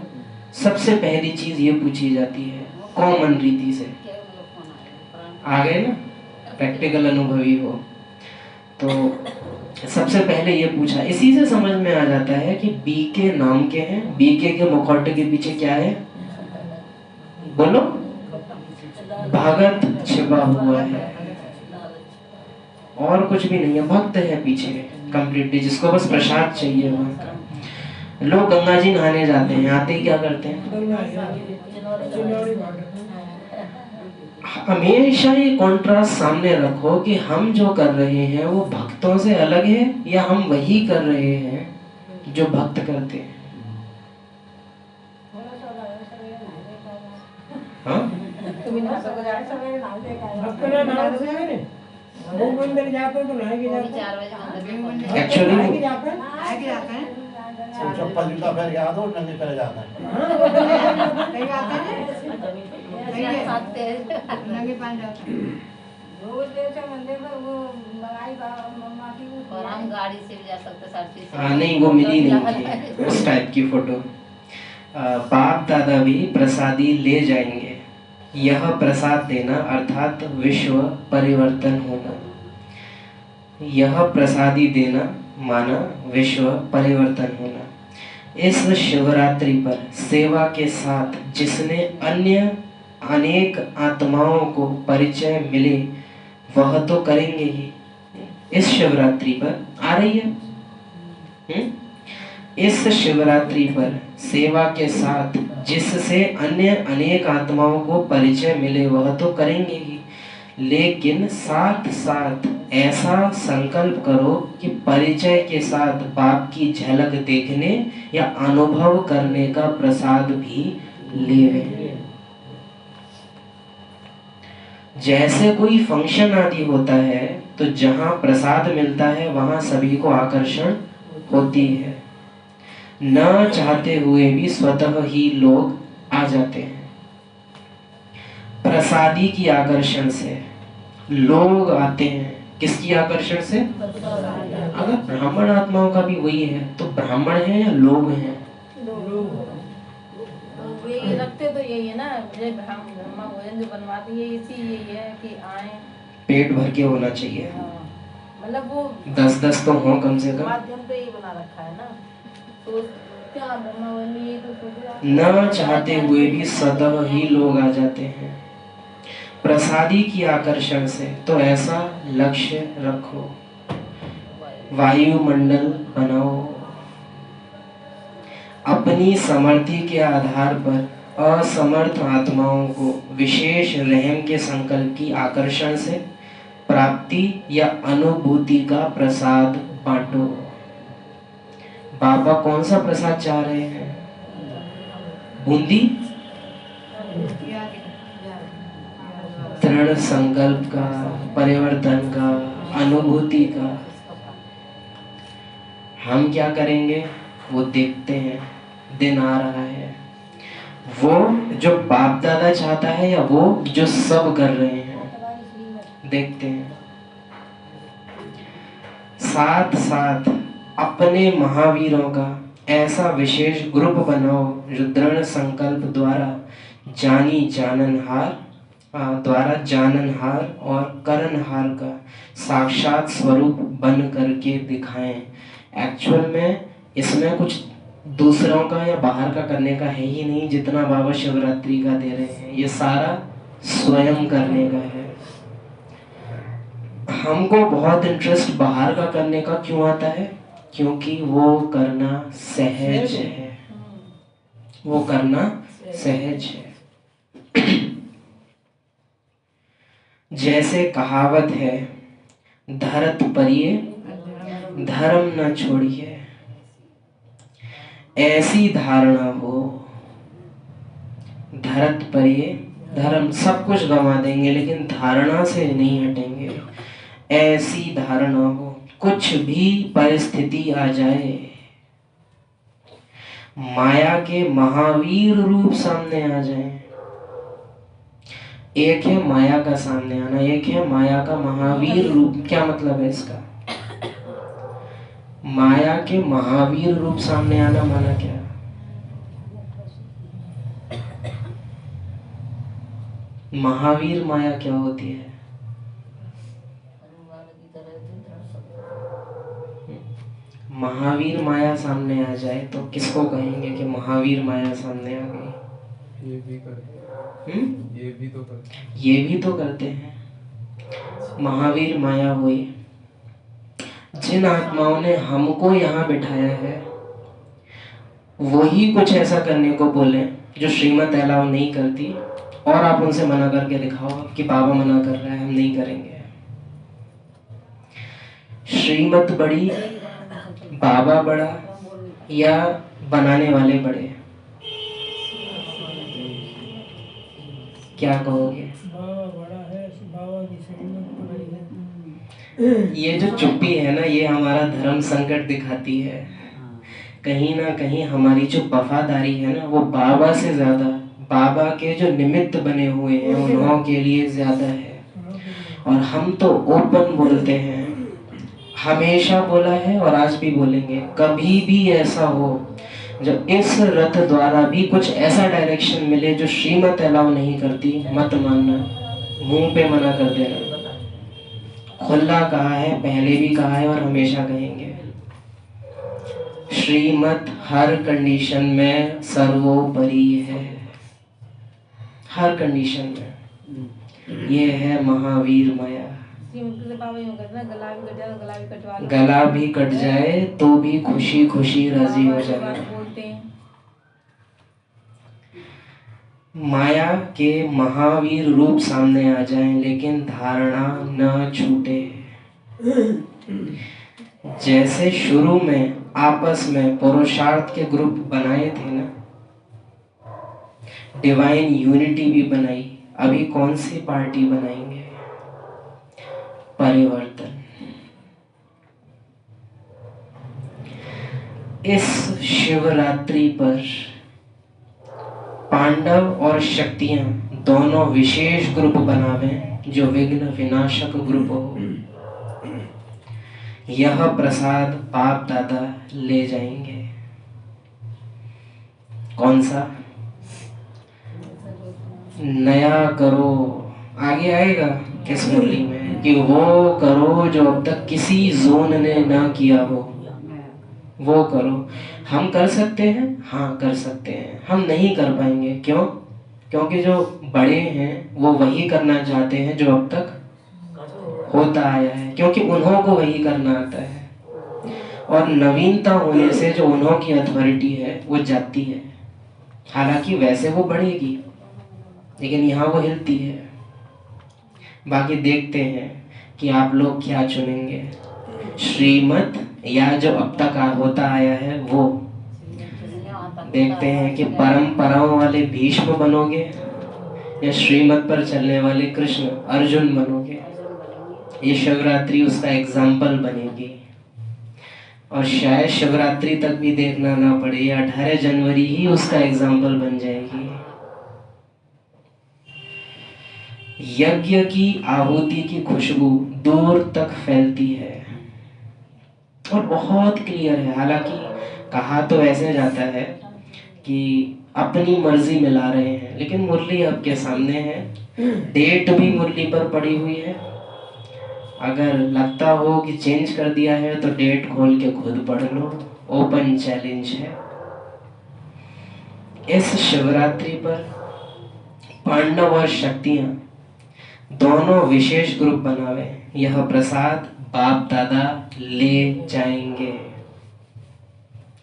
सबसे पहली चीज ये पूछी जाती है कॉमन रीति से। आ गए ना, प्रैक्टिकल अनुभवी हो तो सबसे पहले ये पूछा। इसी से समझ में आ जाता है कि बीके नाम के हैं, बीके के मुखौटे के पीछे क्या है? बोलो, भगत छिपा हुआ है और कुछ भी नहीं है। भक्त है पीछे कंप्लीटली, जिसको बस प्रसाद चाहिए वहां का। लोग गंगा जी नहाने जाते हैं, आते ही क्या करते हैं? हमेशा ये कॉन्ट्रास्ट सामने रखो कि हम जो कर रहे हैं वो भक्तों से अलग है या हम वही कर रहे हैं जो भक्त करते हैं। हाँ? एक्चुअली
चप्पल जूता पहन के आता हूँ, नंगे पैर जाता है।
और हम गाड़ी से भी जा सकते।
हाँ नहीं, वो मिली नहीं थी उस टाइप की फोटो। बाप दादा भी प्रसादी ले जाएंगे। यह प्रसाद देना अर्थात विश्व परिवर्तन होना। यह प्रसादी देना माना विश्व परिवर्तन होना। इस शिवरात्रि पर सेवा के साथ जिसने अन्य अनेक आत्माओं को परिचय मिले वह तो करेंगे ही। इस शिवरात्रि पर आ रही है। इस शिवरात्रि पर सेवा के साथ जिससे अन्य अनेक आत्माओं को परिचय मिले वह तो करेंगे ही, लेकिन साथ साथ ऐसा संकल्प करो कि परिचय के साथ बाप की झलक देखने या अनुभव करने का प्रसाद भी लेवे। जैसे कोई फंक्शन आदि होता है तो जहां प्रसाद मिलता है वहां सभी को आकर्षण होती है, न चाहते हुए भी स्वतः ही लोग आ जाते हैं। प्रसादी की आकर्षण से लोग आते हैं। किसकी आकर्षण से? अगर ब्राह्मण आत्माओं का भी वही है तो ब्राह्मण है या लोग हैं?
ये रखते तो यही है ना, मुझे ब्रह्मा भोजन जो बनवाती है इसी यही है कि आए,
पेट भर के होना चाहिए।
मतलब वो
10-10 तो हो कम से कम।
माध्यम तो यही बना रखा है ना, तो क्या ब्रह्मा भोजन ये तो सोच
न चाहते हुए भी स्वतः ही लोग आ जाते हैं प्रसादी की आकर्षण से। तो ऐसा लक्ष्य रखो, वायुमंडल बनाओ, अपनी समर्थि के आधार पर असमर्थ आत्माओं को विशेष रहम के संकल्प की आकर्षण से प्राप्ति या अनुभूति का प्रसाद बांटो। बाबा कौन सा प्रसाद चाह रहे हैं? बूंदी? दृढ़ संकल्प का, परिवर्तन का, अनुभूति का। हम क्या करेंगे वो देखते हैं। दिन आ रहा है, वो जो बाप दादा चाहता है या वो जो सब कर रहे हैं, देखते हैं। साथ साथ अपने महावीरों का ऐसा विशेष ग्रुप बनाओ जो दृढ़ संकल्प द्वारा जाननहार और करनहार का साक्षात स्वरूप बन करके दिखाएं। एक्चुअल में इसमें कुछ दूसरों का या बाहर का करने का है ही नहीं, जितना बाबा शिवरात्रि का दे रहे हैं ये सारा स्वयं करने का है। हमको बहुत इंटरेस्ट बाहर का करने का क्यों आता है? क्योंकि वो करना सहज है, वो करना सहज है। जैसे कहावत है, धरत परिये धर्म न छोड़िए, ऐसी धारणा हो। धरत परिये धर्म, सब कुछ गंवा देंगे लेकिन धारणा से नहीं हटेंगे। ऐसी धारणा हो, कुछ भी परिस्थिति आ जाए, माया के महावीर रूप सामने आ जाए। एक है माया का सामने आना, एक है माया का महावीर रूप। क्या मतलब है इसका? माया के महावीर रूप सामने आना माना क्या? महावीर माया क्या होती है? महावीर माया सामने आ जाए तो किसको कहेंगे कि महावीर माया सामने आ गई?
ये भी करते हैं।
ये भी तो करते हैं। महावीर माया हुई। जिन आत्माओं ने हमको यहाँ बिठाया है वही कुछ ऐसा करने को बोले जो श्रीमत अलाउ नहीं करती, और आप उनसे मना करके दिखाओ कि बाबा मना कर रहा है, हम नहीं करेंगे। श्रीमत बड़ी, बाबा बड़ा या बनाने वाले बड़े? क्या कहोगे?
बाबा बड़ा है, बाबा की श्रीमत बड़ी है।
ये जो चुप्पी है ना, ये हमारा धर्म संकट दिखाती है। कहीं ना कहीं हमारी जो वफादारी है ना, वो बाबा से ज्यादा, बाबा के जो निमित्त बने हुए हैं उन्हों के लिए ज्यादा है। और हम तो ओपन बोलते हैं, हमेशा बोला है और आज भी बोलेंगे। कभी भी ऐसा हो जब इस रथ द्वारा भी कुछ ऐसा डायरेक्शन मिले जो श्रीमत अलाउ नहीं करती, मत मानना, मुंह पे मना कर देना। खुला कहा है, पहले भी कहा है और हमेशा कहेंगे। श्रीमत हर कंडीशन में सर्वोपरि है, हर कंडीशन में। ये है महावीर माया।
श्रीमत से बाबा यूं करना, गला भी कट जाए तो गला भी कटवा लो।
गला भी कट जाए तो भी खुशी खुशी राजी हो जाए।
बोलते हैं
माया के महावीर रूप सामने आ जाएं लेकिन धारणा न छूटे। जैसे शुरू में आपस में पुरुषार्थ के ग्रुप बनाए थे ना, डिवाइन यूनिटी भी बनाई, अभी कौन सी पार्टी बनाएंगे? परिवर्तन। इस शिवरात्रि पर पांडव और शक्तियां दोनों विशेष ग्रुप बनावें जो विघ्न विनाशक ग्रुप हो। यह प्रसाद बाप दादा ले जाएंगे। कौन सा? नया करो। आगे आएगा किस मुरली में कि वो करो जो अब तक किसी जोन ने ना किया हो, वो करो। हम कर सकते हैं, हाँ कर सकते हैं। हम नहीं कर पाएंगे, क्यों? क्योंकि जो बड़े हैं वो वही करना चाहते हैं जो अब तक होता आया है, क्योंकि उन्हों को वही करना आता है। और नवीनता होने से जो उन्हों की अथॉरिटी है वो जाती है। हालांकि वैसे वो बढ़ेगी लेकिन यहाँ वो हिलती है। बाकी देखते हैं कि आप लोग क्या चुनेंगे, श्रीमत या जो अब तक होता आया है वो। देखते हैं कि परंपराओं वाले भीष्म बनोगे या श्रीमत पर चलने वाले कृष्ण अर्जुन बनोगे। ये शिवरात्रि उसका एग्जाम्पल बनेगी। और शायद शिवरात्रि तक भी देखना ना पड़े, 18 जनवरी ही उसका एग्जाम्पल बन जाएगी। यज्ञ की आहुति की खुशबू दूर तक फैलती है और बहुत क्लियर है। हालांकि कहा तो ऐसे जाता है कि अपनी मर्जी मिला रहे हैं, लेकिन मुरली आपके सामने है, डेट भी मुरली पर पड़ी हुई है। अगर लगता हो कि चेंज कर दिया है तो डेट खोल के खुद पढ़ लो, ओपन चैलेंज है। इस शिवरात्रि पर पांडव और शक्तियां दोनों विशेष ग्रुप बनावे। यह प्रसाद बाप दादा ले जाएंगे।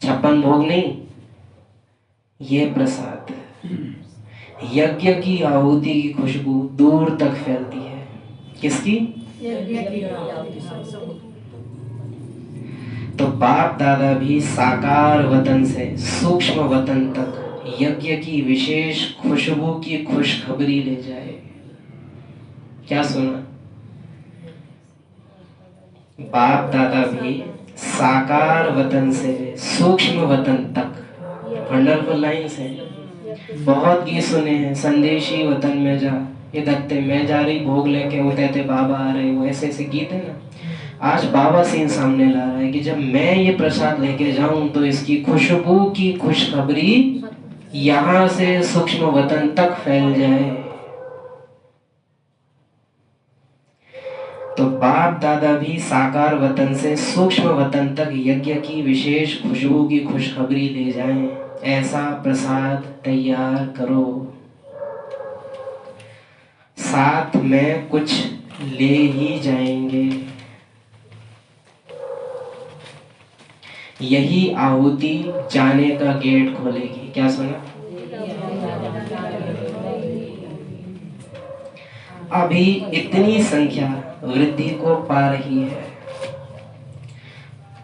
56 भोग नहीं, ये प्रसाद। यज्ञ की आहुति की खुशबू दूर तक फैलती है। किसकी? तो बाप दादा भी साकार वतन से सूक्ष्म वतन तक यज्ञ की विशेष खुशबू की खुशखबरी ले जाए। क्या सुना? बाप दादा भी साकार वतन से सूक्ष्म वतन तक। वंडरफुल लाइन्स है। बहुत गीत सुने हैं, संदेशी वतन में जा, ये दत्ते मैं जा रही भोग लेके, वो कहते बाबा आ रहे, वो ऐसे ऐसे गीत है ना। आज बाबा सीन सामने ला रहा है कि जब मैं ये प्रसाद लेके जाऊं तो इसकी खुशबू की खुशखबरी यहाँ से सूक्ष्म वतन तक फैल जाए। तो बाप दादा भी साकार वतन से सूक्ष्म वतन तक यज्ञ की विशेष खुशबू की खुशखबरी ले जाएं। ऐसा प्रसाद तैयार करो। साथ में कुछ ले ही जाएंगे। यही आहुति जाने का गेट खोलेगी। क्या सुना? अभी इतनी संख्या वृद्धि को पा रही है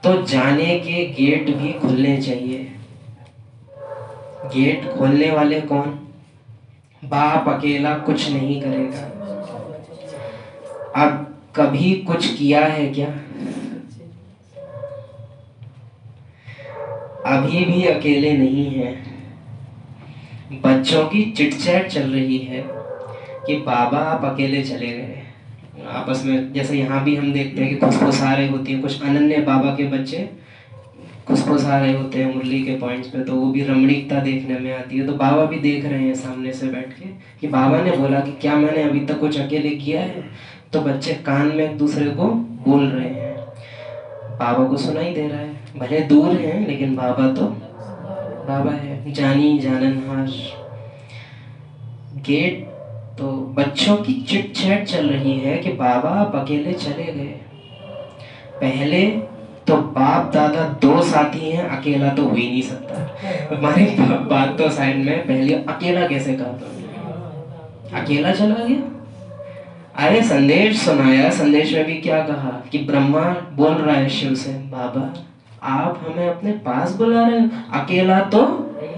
तो जाने के गेट भी खुलने चाहिए। गेट खोलने वाले कौन? बाप अकेला कुछ नहीं करेगा। अब कभी कुछ किया है क्या? अभी भी अकेले नहीं है। बच्चों की चिटचैट चल रही है कि बाबा आप अकेले चले गए। आपस में जैसे यहाँ भी हम देखते हैं कि खुशफुसा रहे होती है, कुछ अनन्य बाबा के बच्चे खुशफुसा रहे होते हैं मुरली के पॉइंट्स पे, तो वो भी रमणीकता देखने में आती है। तो बाबा भी देख रहे हैं सामने से बैठ के कि बाबा ने बोला कि क्या मैंने अभी तक कुछ अकेले किया है? तो बच्चे कान में एक दूसरे को बोल रहे हैं। बाबा को सुनाई दे रहा है, भले दूर हैं लेकिन बाबा तो बाबा है। जानी जाननहार। गेट तो बच्चों की चिट चैट चल रही है कि बाबा आप अकेले चले गए। पहले तो बाप दादा दो साथी हैं, अकेला तो हो ही नहीं सकता। हमारी बात तो साइड में, पहले अकेला कैसे कहा था, अकेला चला गया। अरे संदेश सुनाया, संदेश में भी क्या कहा कि ब्रह्मा बोल रहा है शिव से, बाबा आप हमें अपने पास बुला रहे हो, अकेला तो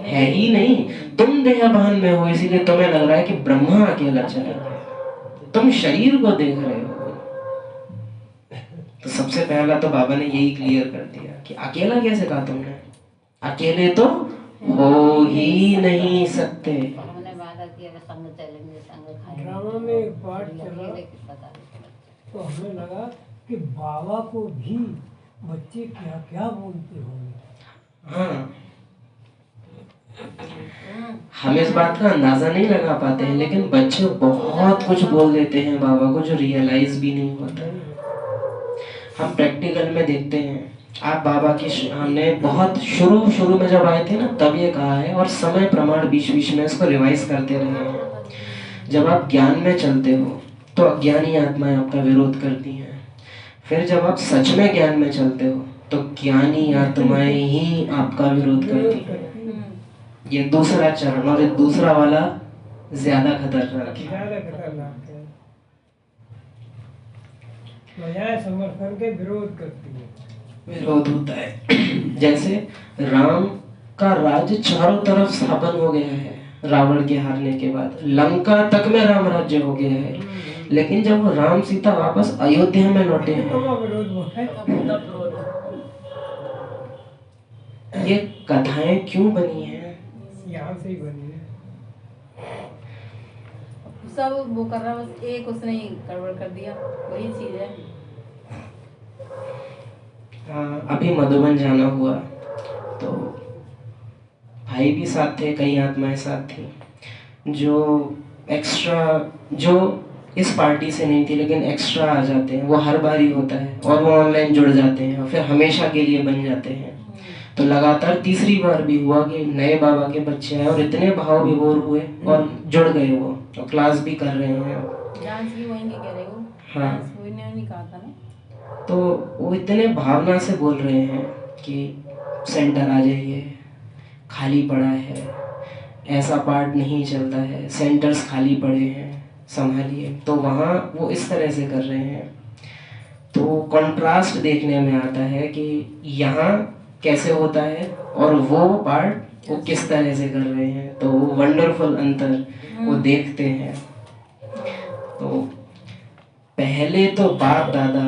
है ही नहीं, तुम देहभान में हो इसीलिए तुम्हें लग रहा है कि ब्रह्मा अकेला चला गया, तुम शरीर को देख रहे हो। तो सबसे पहला तो बाबा ने यही क्लियर कर दिया कि अकेला कैसे कहा तुमने, अकेले तो हो ही नहीं सकते।
हमने वादा किया कि संग चलेंगे, संग खाएंगे।
ड्रामा में एक पार्ट चला
पता नहीं।
तो हमें लगा कि बाबा को भी बच्चे क्या क्या बोलते होंगे।
हाँ, हम इस बात का अंदाजा नहीं लगा पाते हैं, लेकिन बच्चे बहुत कुछ बोल देते हैं बाबा को जो रियलाइज भी नहीं होता। हम प्रैक्टिकल में देखते हैं, आप बाबा की हमने बहुत शुरू में जब आए थे ना तब ये कहा है, और समय प्रमाण बीच बीच में इसको रिवाइज करते रहे हैं। जब आप ज्ञान में चलते हो तो अज्ञानी आत्माएं आपका विरोध करती हैं, फिर जब आप सच में ज्ञान में चलते हो तो ज्ञानी आत्माएं ही आपका विरोध करती हैं। ये दूसरा चरण, और ये दूसरा वाला ज्यादा खतरनाक है।
ज़्यादा खतरनाक है। बजाय समर्थन के विरोध करती है,
विरोध होता है। जैसे राम का राज्य चारों तरफ स्थापन हो गया है रावण के हारने के बाद, लंका तक में राम राज्य हो गया है, लेकिन जब राम सीता वापस अयोध्या में लौटे हैं,
विरोध हुआ है।
ये कथाएं क्यों बनी हैं?
यहाँ से ही बनी है।
सब वो कर रहा, बस एक उसने ही गड़बड़ कर दिया, वही चीज है।
अभी मधुबन जाना हुआ तो भाई भी साथ थे, कई आत्माएं साथ थी, जो एक्स्ट्रा, जो इस पार्टी से नहीं थी लेकिन एक्स्ट्रा आ जाते हैं, वो हर बार ही होता है, और वो ऑनलाइन जुड़ जाते हैं और फिर हमेशा के लिए बन जाते हैं। तो लगातार तीसरी बार भी हुआ कि नए बाबा के बच्चे आए और इतने भाव विभोर हुए और जुड़ गए वो, और क्लास भी कर रहे हैं।
डांस भी वहीं के कह रहे हो।
हाँ।
डांस वो नहीं कहा था ना।
तो वो इतने भावना से बोल रहे हैं कि सेंटर आ जाइए, खाली पड़ा है, ऐसा पार्ट नहीं चलता है, सेंटर्स खाली पड़े हैं, संभालिए। तो वहाँ वो इस तरह से कर रहे हैं। तो कंट्रास्ट देखने में आता है कि यहाँ कैसे होता है और वो पार्ट वो किस तरह से कर रहे हैं, तो वो वंडरफुल अंतर वो देखते हैं। तो पहले तो बाप दादा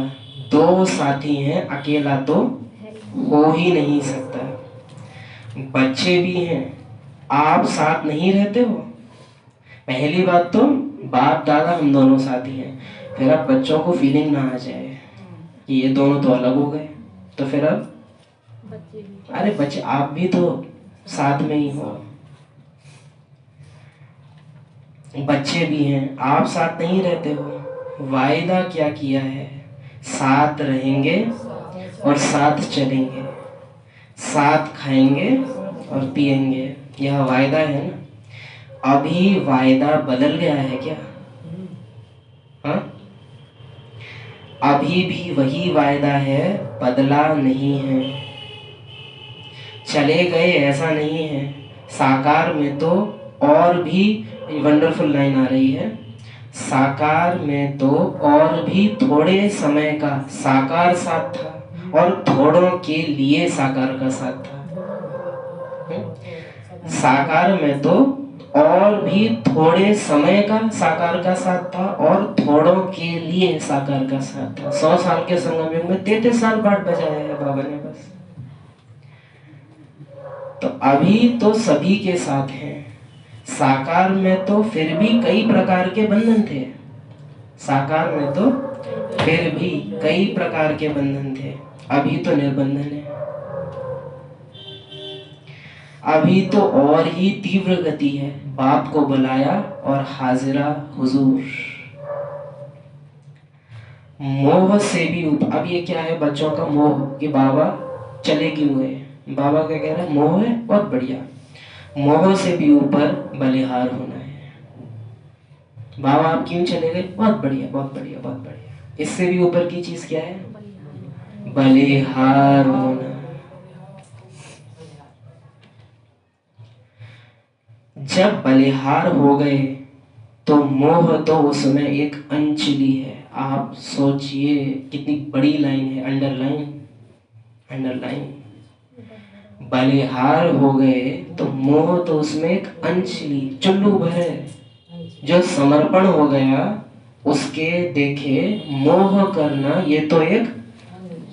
दो साथी हैं, अकेला तो हो ही नहीं सकता। बच्चे भी हैं, आप साथ नहीं रहते हो। पहली बात तो बाप दादा हम दोनों साथी हैं, फिर अब बच्चों को फीलिंग ना आ जाए कि ये दोनों तो अलग हो गए, तो फिर अब अरे बच्चे आप भी तो साथ में ही हो। बच्चे भी हैं, आप साथ नहीं रहते हो। वायदा क्या किया है, साथ रहेंगे और साथ चलेंगे, साथ खाएंगे और पिएंगे, यह वायदा है ना। अभी वायदा बदल गया है क्या? हाँ, अभी भी वही वायदा है, बदला नहीं है। चले गए ऐसा नहीं है। साकार में तो और भी वंडरफुल लाइन आ रही है, साकार में तो और भी थोड़े समय का साकार साथ था और थोड़ों के लिए साकार का साथ था। साकार में तो और भी थोड़े समय का साकार का साथ था और थोड़ों के लिए साकार का साथ था। 100 साल के संगम युग में 33 साल पाठ बजाया है बाबा ने बस। तो अभी तो सभी के साथ हैं। साकार में तो फिर भी कई प्रकार के बंधन थे, साकार में तो फिर भी कई प्रकार के बंधन थे, अभी तो निर्बंधन है। अभी तो और ही तीव्र गति है, बाप को बुलाया और हाजिरा हुजूर। मोह से भी ऊपर। अब ये क्या है बच्चों का मोह कि बाबा चले क्यों गए। बाबा क्या कह रहे हैं, मोह है बहुत बढ़िया, मोह से भी ऊपर बलिहार होना है। बाबा आप क्यों चले गए? बहुत बढ़िया, बहुत बढ़िया, बहुत बढ़िया। इससे भी ऊपर की चीज क्या है? बलिहार होना। जब बलिहार हो गए तो मोह तो उसमें एक अंचली है। आप सोचिए कितनी बड़ी लाइन है, अंडरलाइन, अंडरलाइन। बलिहार हो गए तो मोह तो उसमें एक अंचली, चुल्लू भर है। जो समर्पण हो गया उसके देखे मोह करना ये तो एक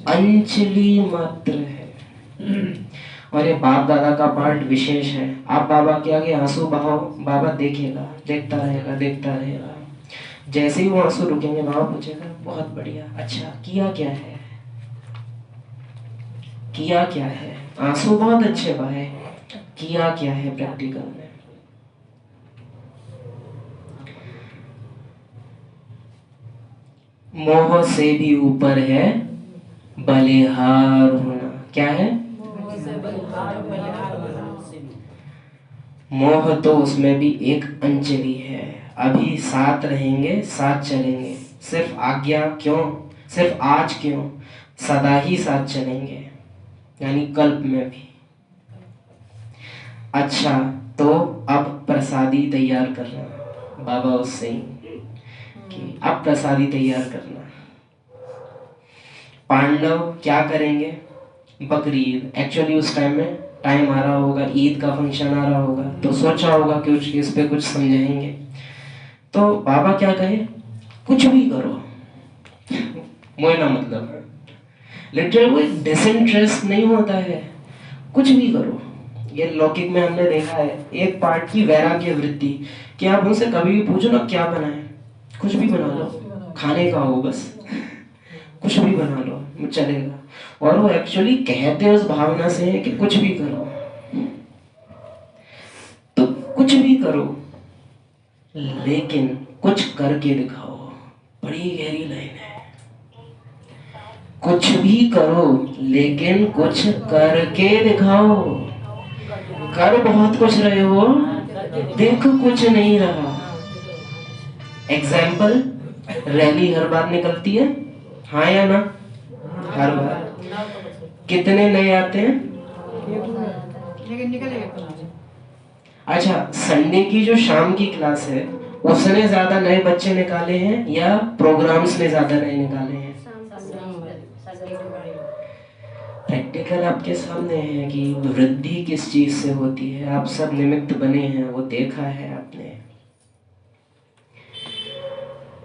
अंचली मात्र है। और ये बाप दादा का पार्ट विशेष है। आप बाबा के आगे आंसू बहाओ, बाबा देखेगा, देखता रहेगा, देखता रहेगा। जैसे ही वो आंसू रुकेंगे बाबा पूछेगा बहुत बढ़िया, अच्छा किया क्या है, किया क्या है? आंसू बहुत अच्छे बहाए, किया क्या है प्रैक्टिकल में? मोह से भी ऊपर है बलिहार होना। क्या है? मोह तो उसमें भी एक अंजलि है। अभी साथ रहेंगे, साथ चलेंगे। सिर्फ आज्ञा क्यों, सिर्फ आज क्यों, सदा ही साथ चलेंगे, यानी कल्प में भी। अच्छा तो अब प्रसादी तैयार करना। बाबा उससे कि अब प्रसादी तैयार करना। पांडव क्या करेंगे? बकरीद, एक्चुअली उस टाइम में टाइम आ रहा होगा, ईद का फंक्शन आ रहा होगा, तो सोचा होगा कि इस पे कुछ समझाएंगे। तो बाबा क्या कहे? कुछ भी करो, मोहना मतलब लिटरल वो डिसइंटरेस्ट नहीं होता है, कुछ भी करो। ये लौकिक में हमने देखा है एक पार्ट की वैराग्य वृत्ति कि आप उनसे कभी भी पूछो ना क्या बनाए, कुछ भी बना लो, खाने का हो बस, कुछ भी बना लो चलेगा। और वो एक्चुअली कहते उस भावना से है कि कुछ भी करो, तो कुछ भी करो लेकिन कुछ करके दिखाओ। बड़ी गहरी लाइन है। कुछ भी करो लेकिन कुछ करके दिखाओ। कर बहुत कुछ रहे हो, देख कुछ नहीं रहा। एग्जाम्पल, रैली हर बार निकलती है, हाँ या ना? हर बार। कितने नए आते हैं? अच्छा, संडे की जो शाम की क्लास है उसने ज्यादा नए बच्चे निकाले हैं या प्रोग्राम्स ने ज्यादा नए निकाले हैं? प्रैक्टिकल आपके सामने है कि वृद्धि किस चीज से होती है। आप सब निमित्त बने हैं, वो देखा है आपने।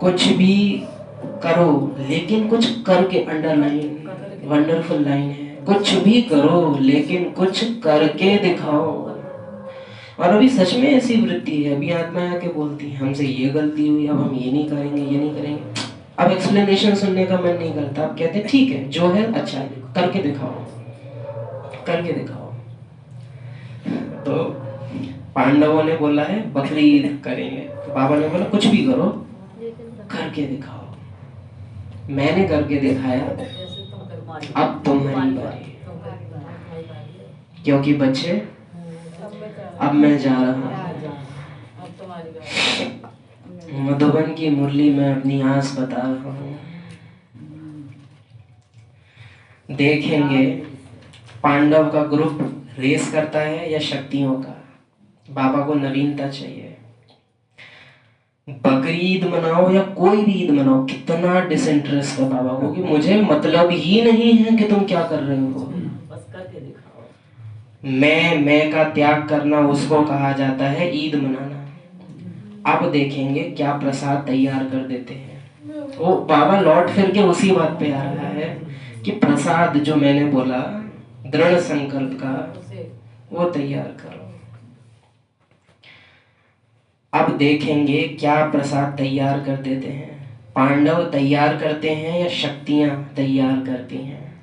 कुछ भी करो लेकिन कुछ करके, अंडरलाइन वंडरफुल लाइन है, कुछ भी करो लेकिन कुछ करके दिखाओ। और अभी सच में ऐसी वृत्ति है, अभी आत्मा आके बोलती है हमसे ये गलती हुई, अब हम ये नहीं करेंगे, ये नहीं करेंगे। अब एक्सप्लेनेशन सुनने का मन नहीं करता, अब कहते ठीक है जो है अच्छा है, करके दिखाओ, करके दिखाओ। तो पांडवों ने बोला है बकरीद करेंगे, तो बाबा ने बोला कुछ भी करो, करके दिखाओ। मैंने करके दिखाया, अब तुम्हारी बारी। क्योंकि बच्चे अब मैं जा रहा हूँ मधुबन की मुरली में अपनी आस बता रहा हूँ। देखेंगे पांडव का ग्रुप रेस करता है या शक्तियों का। बाबा को नवीनता चाहिए। बकरीद मनाओ या कोई भी ईद मनाओ, कितना डिसइंटरेस्ट है बाबा को कि मुझे मतलब ही नहीं है कि तुम क्या कर रहे हो, बस करके दिखाओ। मैं का त्याग करना उसको कहा जाता है ईद मनाना। अब देखेंगे क्या प्रसाद तैयार कर देते हैं। वो बाबा लौट फिर के उसी बात पे आ रहा है कि प्रसाद जो मैंने बोला दृढ़ संकल्प का, वो तैयार करो। अब देखेंगे क्या प्रसाद तैयार कर देते हैं। पांडव तैयार करते हैं या शक्तियां तैयार करती हैं,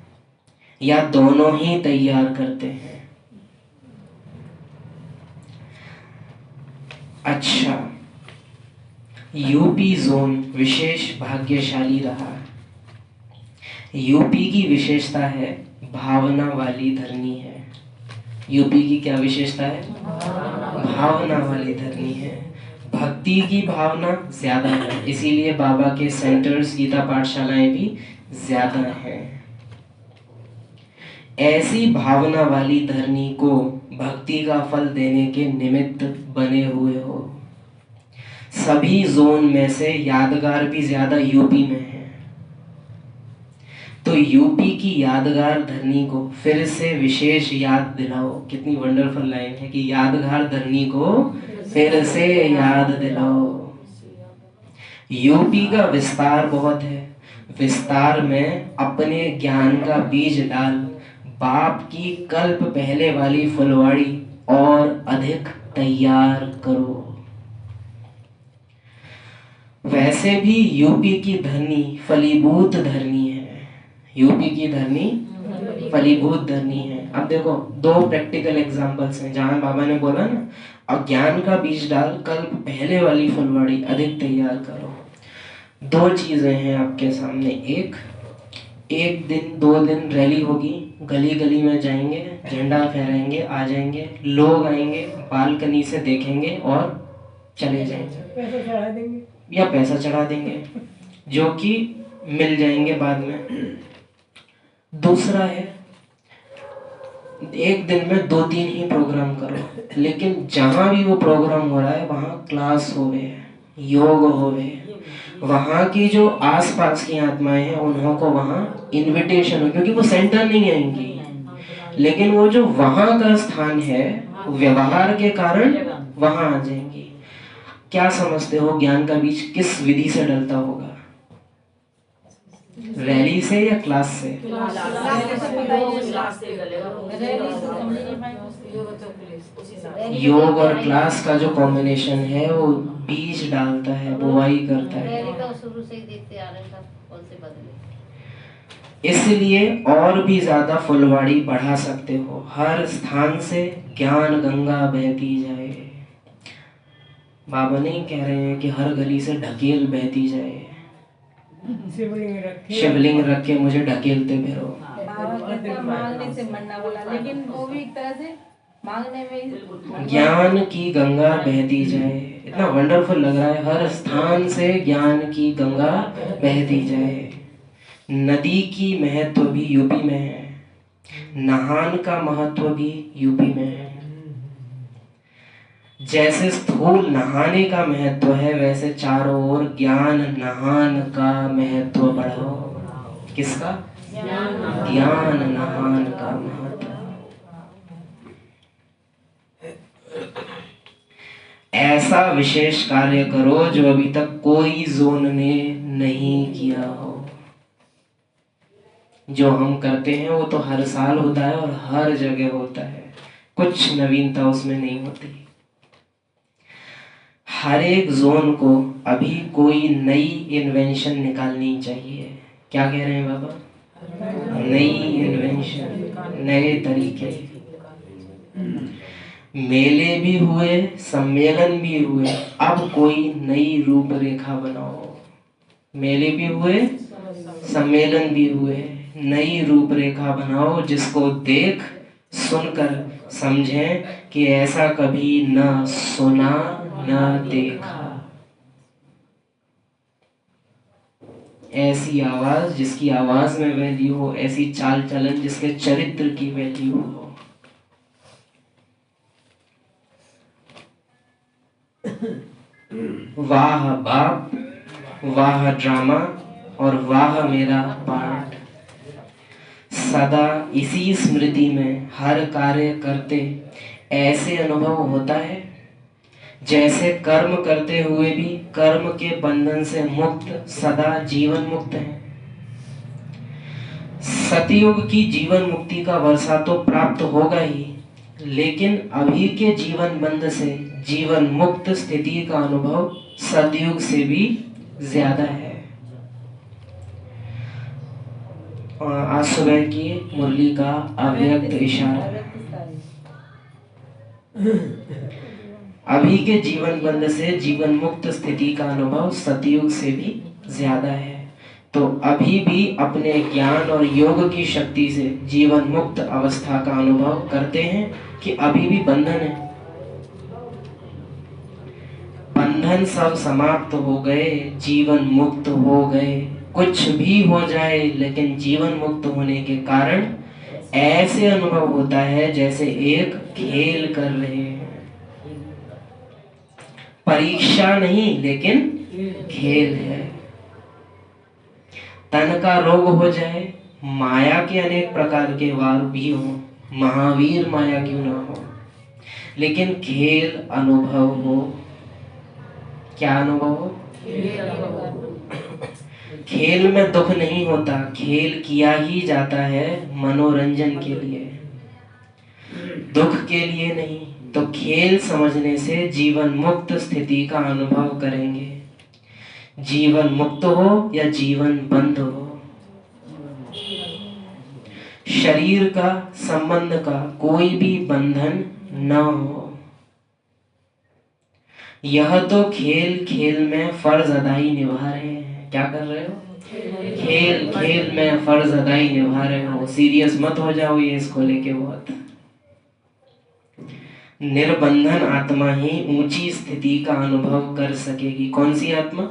या दोनों ही तैयार करते हैं? अच्छा, यूपी जोन विशेष भाग्यशाली रहा। यूपी की विशेषता है भावना वाली धरनी है। यूपी की क्या विशेषता है? भावना वाली धरनी है। भक्ति की भावना ज्यादा है, इसीलिए बाबा के सेंटर्स, गीता पाठशालाएं भी ज्यादा हैं। ऐसी भावना वाली धरनी को भक्ति का फल देने के निमित्त बने हुए हो। सभी जोन में से यादगार भी ज्यादा यूपी में है, तो यूपी की यादगार धरनी को फिर से विशेष याद दिलाओ। कितनी वंडरफुल लाइन है कि यादगार धरनी को फिर से याद दिलाओ। यूपी का विस्तार बहुत है, विस्तार में अपने ज्ञान का बीज डाल, बाप की कल्प पहले वाली फुलवाड़ी और अधिक तैयार करो। वैसे भी यूपी की धरनी फलीभूत धरनी है, यूपी की धरनी फलीभूत धरनी है। अब देखो दो प्रैक्टिकल एग्जांपल्स हैं जहां बाबा ने बोला ना, अज्ञान का बीज डाल, कल्प पहले वाली फुलवाड़ी अधिक तैयार करो। दो चीजें हैं आपके सामने, एक दिन 2 दिन रैली होगी, गली गली में जाएंगे, झंडा फहराएंगे, आ जाएंगे, लोग आएंगे, बालकनी से देखेंगे और चले जाएंगे,
पैसा चढ़ा देंगे
या पैसा चढ़ा देंगे, जो कि मिल जाएंगे बाद में। दूसरा है, एक दिन में 2-3 ही प्रोग्राम करो, लेकिन जहां भी वो प्रोग्राम हो रहा है वहां क्लास होवे, योग होवे, वहां की जो आसपास की आत्माएं हैं उन्हों को वहां इनविटेशन हो, क्योंकि वो सेंटर नहीं आएंगी, लेकिन वो जो वहां का स्थान है व्यवहार के कारण वहां आ जाएंगी। क्या समझते हो ज्ञान का बीज किस विधि से डलता होगा? रैली से या क्लास से? योग और क्लास का जो कॉम्बिनेशन है वो बीज डालता है, बुवाई करता है।
तो शुरू से ही देखते आ रहे हैं, कौन से बदले।
इसलिए और भी ज्यादा फुलवाड़ी बढ़ा सकते हो, हर स्थान से ज्ञान गंगा बहती जाए। बाबा नहीं कह रहे हैं कि हर गली से ढकेल बहती जाए, शिवलिंग रख के मुझे ढकेलते फिरो।
मांगने से मरना बोला, लेकिन वो भी एक तरह से मांगने में
ज्ञान की गंगा बहती जाए, इतना वंडरफुल लग रहा है। हर स्थान से ज्ञान की गंगा बहती जाए। नदी की महत्व भी यूपी में है, नहान का महत्व भी यूपी में है। जैसे स्थूल नहाने का महत्व है, वैसे चारों ओर ज्ञान नहान का महत्व बढ़ाओ। किसका? ज्ञान नहान का महत्व। ऐसा विशेष कार्य करो जो अभी तक कोई जोन ने नहीं किया हो। जो हम करते हैं वो तो हर साल होता है और हर जगह होता है, कुछ नवीनता उसमें नहीं होती। हर एक जोन को अभी कोई नई इन्वेंशन निकालनी चाहिए। क्या कह रहे हैं बाबा? नई इन्वेंशन, नए तरीके। मेले भी हुए, सम्मेलन भी हुए, अब कोई नई रूपरेखा बनाओ। मेले भी हुए, सम्मेलन भी हुए, नई रूपरेखा बनाओ जिसको देख सुनकर समझें कि ऐसा कभी न सुना न देखा। ऐसी आवाज जिसकी आवाज में वैल्यू हो, ऐसी चाल चलन जिसके चरित्र की वैल्यू हो। वाह बाप, वाह ड्रामा और वाह मेरा पार्ट। सदा इसी स्मृति में हर कार्य करते ऐसे अनुभव होता है जैसे कर्म करते हुए भी कर्म के बंधन से मुक्त, सदा जीवन मुक्त है। सतयुग की जीवन मुक्ति का वर्षा तो प्राप्त होगा ही, लेकिन अभी के जीवन बंध से जीवन मुक्त स्थिति का अनुभव सतयुग से भी ज्यादा है। आज सुबह की मुरली का अव्यक्त इशारा, अभी के जीवन बंध से जीवन मुक्त स्थिति का अनुभव सतयुग से भी ज्यादा है। तो अभी भी अपने ज्ञान और योग की शक्ति से जीवन मुक्त अवस्था का अनुभव करते हैं कि अभी भी बंधन है? बंधन सब समाप्त हो गए, जीवन मुक्त हो गए। कुछ भी हो जाए लेकिन जीवन मुक्त होने के कारण ऐसे अनुभव होता है जैसे एक खेल कर रहे हैं। परीक्षा नहीं लेकिन खेल है। तन का रोग हो जाए, माया के अनेक प्रकार के वार भी हो, महावीर माया क्यों ना हो, लेकिन खेल अनुभव हो। क्या अनुभव हो? खेल में दुख नहीं होता, खेल किया ही जाता है मनोरंजन के लिए, दुख के लिए नहीं। तो खेल समझने से जीवन मुक्त स्थिति का अनुभव करेंगे। जीवन मुक्त हो या जीवन बंद हो, शरीर का संबंध का कोई भी बंधन न हो। यह तो खेल खेल में फर्ज अदाई निभा रहे हैं। क्या कर रहे हो? खेल खेल में फर्ज अदाई निभा रहे हो। सीरियस मत हो जाओ ये इसको लेके बहुत। निर्बंधन आत्मा ही ऊंची स्थिति का अनुभव कर सकेगी। कौन सी आत्मा?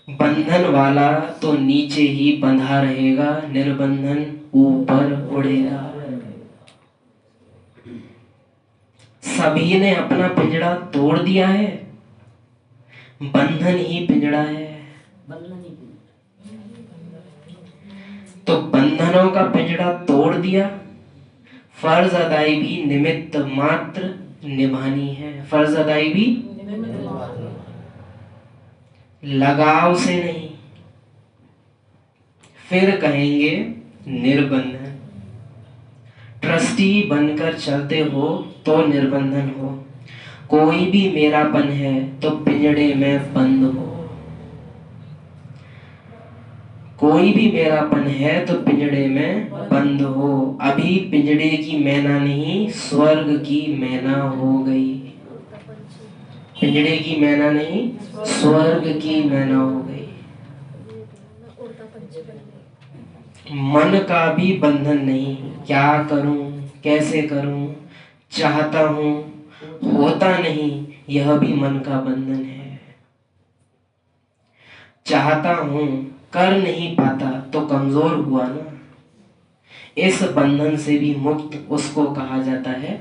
बंधन वाला तो नीचे ही बंधा रहेगा, निर्बंधन ऊपर उड़ेगा। सभी ने अपना पिंजड़ा तोड़ दिया है, बंधन ही पिंजड़ा है। तो बंधनों का पिंजड़ा तोड़ दिया, फर्ज अदाई भी निमित्त मात्र निभानी है। फर्ज अदाई भी लगाव से नहीं, फिर कहेंगे निर्बंधन। ट्रस्टी बनकर चलते हो तो निर्बंधन हो। कोई भी मेरापन है तो पिंजड़े में बंद हो। कोई भी मेरापन है तो पिंजड़े में बंद हो। अभी पिंजड़े की मैना नहीं, स्वर्ग की मैना हो गई। पिंजड़े की मैना नहीं, स्वर्ग की मैना हो गई। मन का भी बंधन नहीं। क्या करूं, कैसे करूं, चाहता हूं, होता नहीं, यह भी मन का बंधन है। चाहता हूं, कर नहीं पाता तो कमजोर हुआ ना। इस बंधन से भी मुक्त उसको कहा जाता है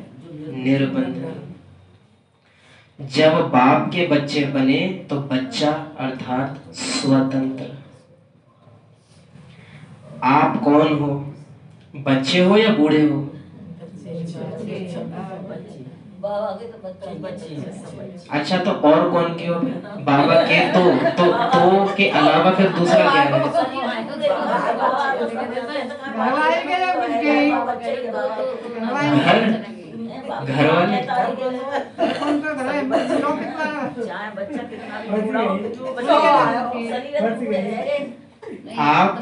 निर्बंधन। जब बाप के बच्चे बने तो बच्चा अर्थात स्वतंत्र। आप कौन हो? बच्चे हो या बूढ़े हो? अच्छा, तो और कौन के हो? बाबा के तो के अलावा फिर दूसरा क्या है? घर वाले। आप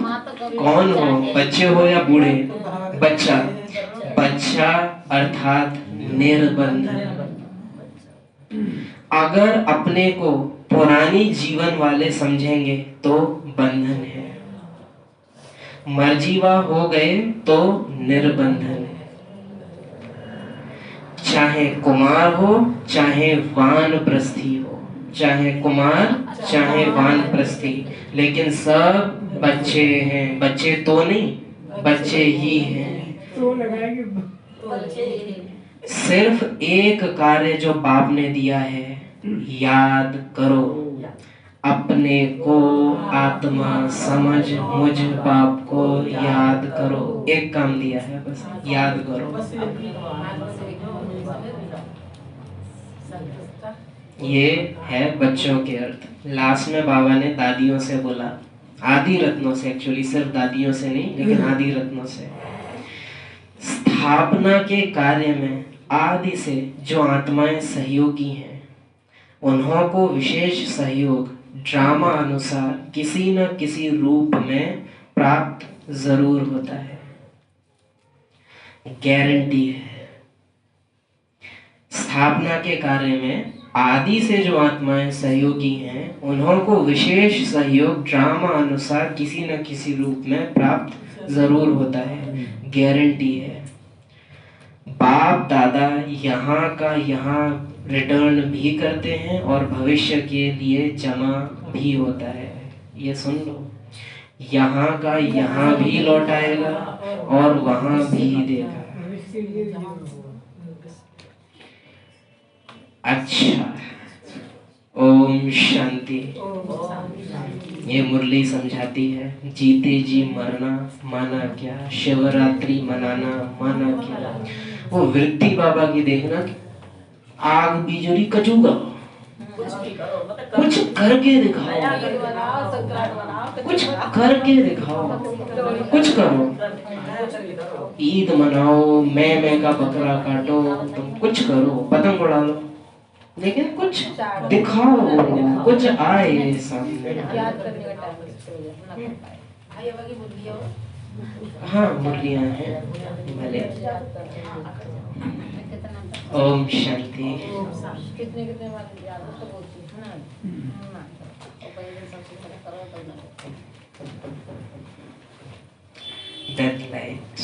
कौन हो? बच्चे हो या बूढ़े? बच्चा। बच्चा अर्थात निर्बंधन। अगर अपने को पुरानी जीवन वाले समझेंगे तो बंधन है। मर्जीवा हो गए तो निर्बंधन है। चाहे कुमार हो चाहे वानप्रस्थी हो, चाहे कुमार चाहे वानप्रस्थी, लेकिन सब बच्चे हैं। बच्चे तो नहीं, बच्चे ही हैं। सिर्फ एक कार्य जो बाप ने दिया है, याद करो। अपने को आत्मा समझ, मुझ बाप को याद करो। एक काम दिया है बस, याद करो। ये है बच्चों के अर्थ। लास्ट में बाबा ने दादियों से बोला, आदि रत्नों से, एक्चुअली सिर्फ दादियों से नहीं लेकिन आदि रत्नों से। स्थापना के कार्य में आदि से जो आत्माएं सहयोगी हैं, उन्हों को विशेष सहयोग ड्रामा अनुसार किसी न किसी रूप में प्राप्त जरूर होता है। गारंटी है। स्थापना के कार्य में आदि से जो आत्माएं सहयोगी हैं, उन्हों को विशेष सहयोग ड्रामा अनुसार किसी न किसी रूप में प्राप्त जरूर होता है। गारंटी है। बाप दादा यहाँ का यहाँ रिटर्न भी करते हैं और भविष्य के लिए जमा भी होता है। ये सुन लो, यहाँ का यहाँ भी लौटाएगा और वहाँ भी देगा।
भविष्य के लिए भी जमा होगा।
अच्छा, ओम शांति। ये मुरली समझाती है, जीते जी मरना माना क्या, शिवरात्रि मनाना माना क्या। वो वृत्ति बाबा की देखना, आग बिजली कचूगा, कुछ करके दिखाओ, कुछ करके दिखाओ, कुछ करो। ईद मनाओ, मैं का बकरा काटो, तुम कुछ करो, पतंग उड़ा लो, लेकिन कुछ दिखाओ, कुछ आए सामने।
याद करने का टाइम भाई अब की बुद्धि हो।
हाँ, मुरलियाँ हैं भले। ओम शांति।
कितने कितने बार याद हो तो बोलती है ना। और पहले सबसे पहले करो तो ना
डेथ लाइट।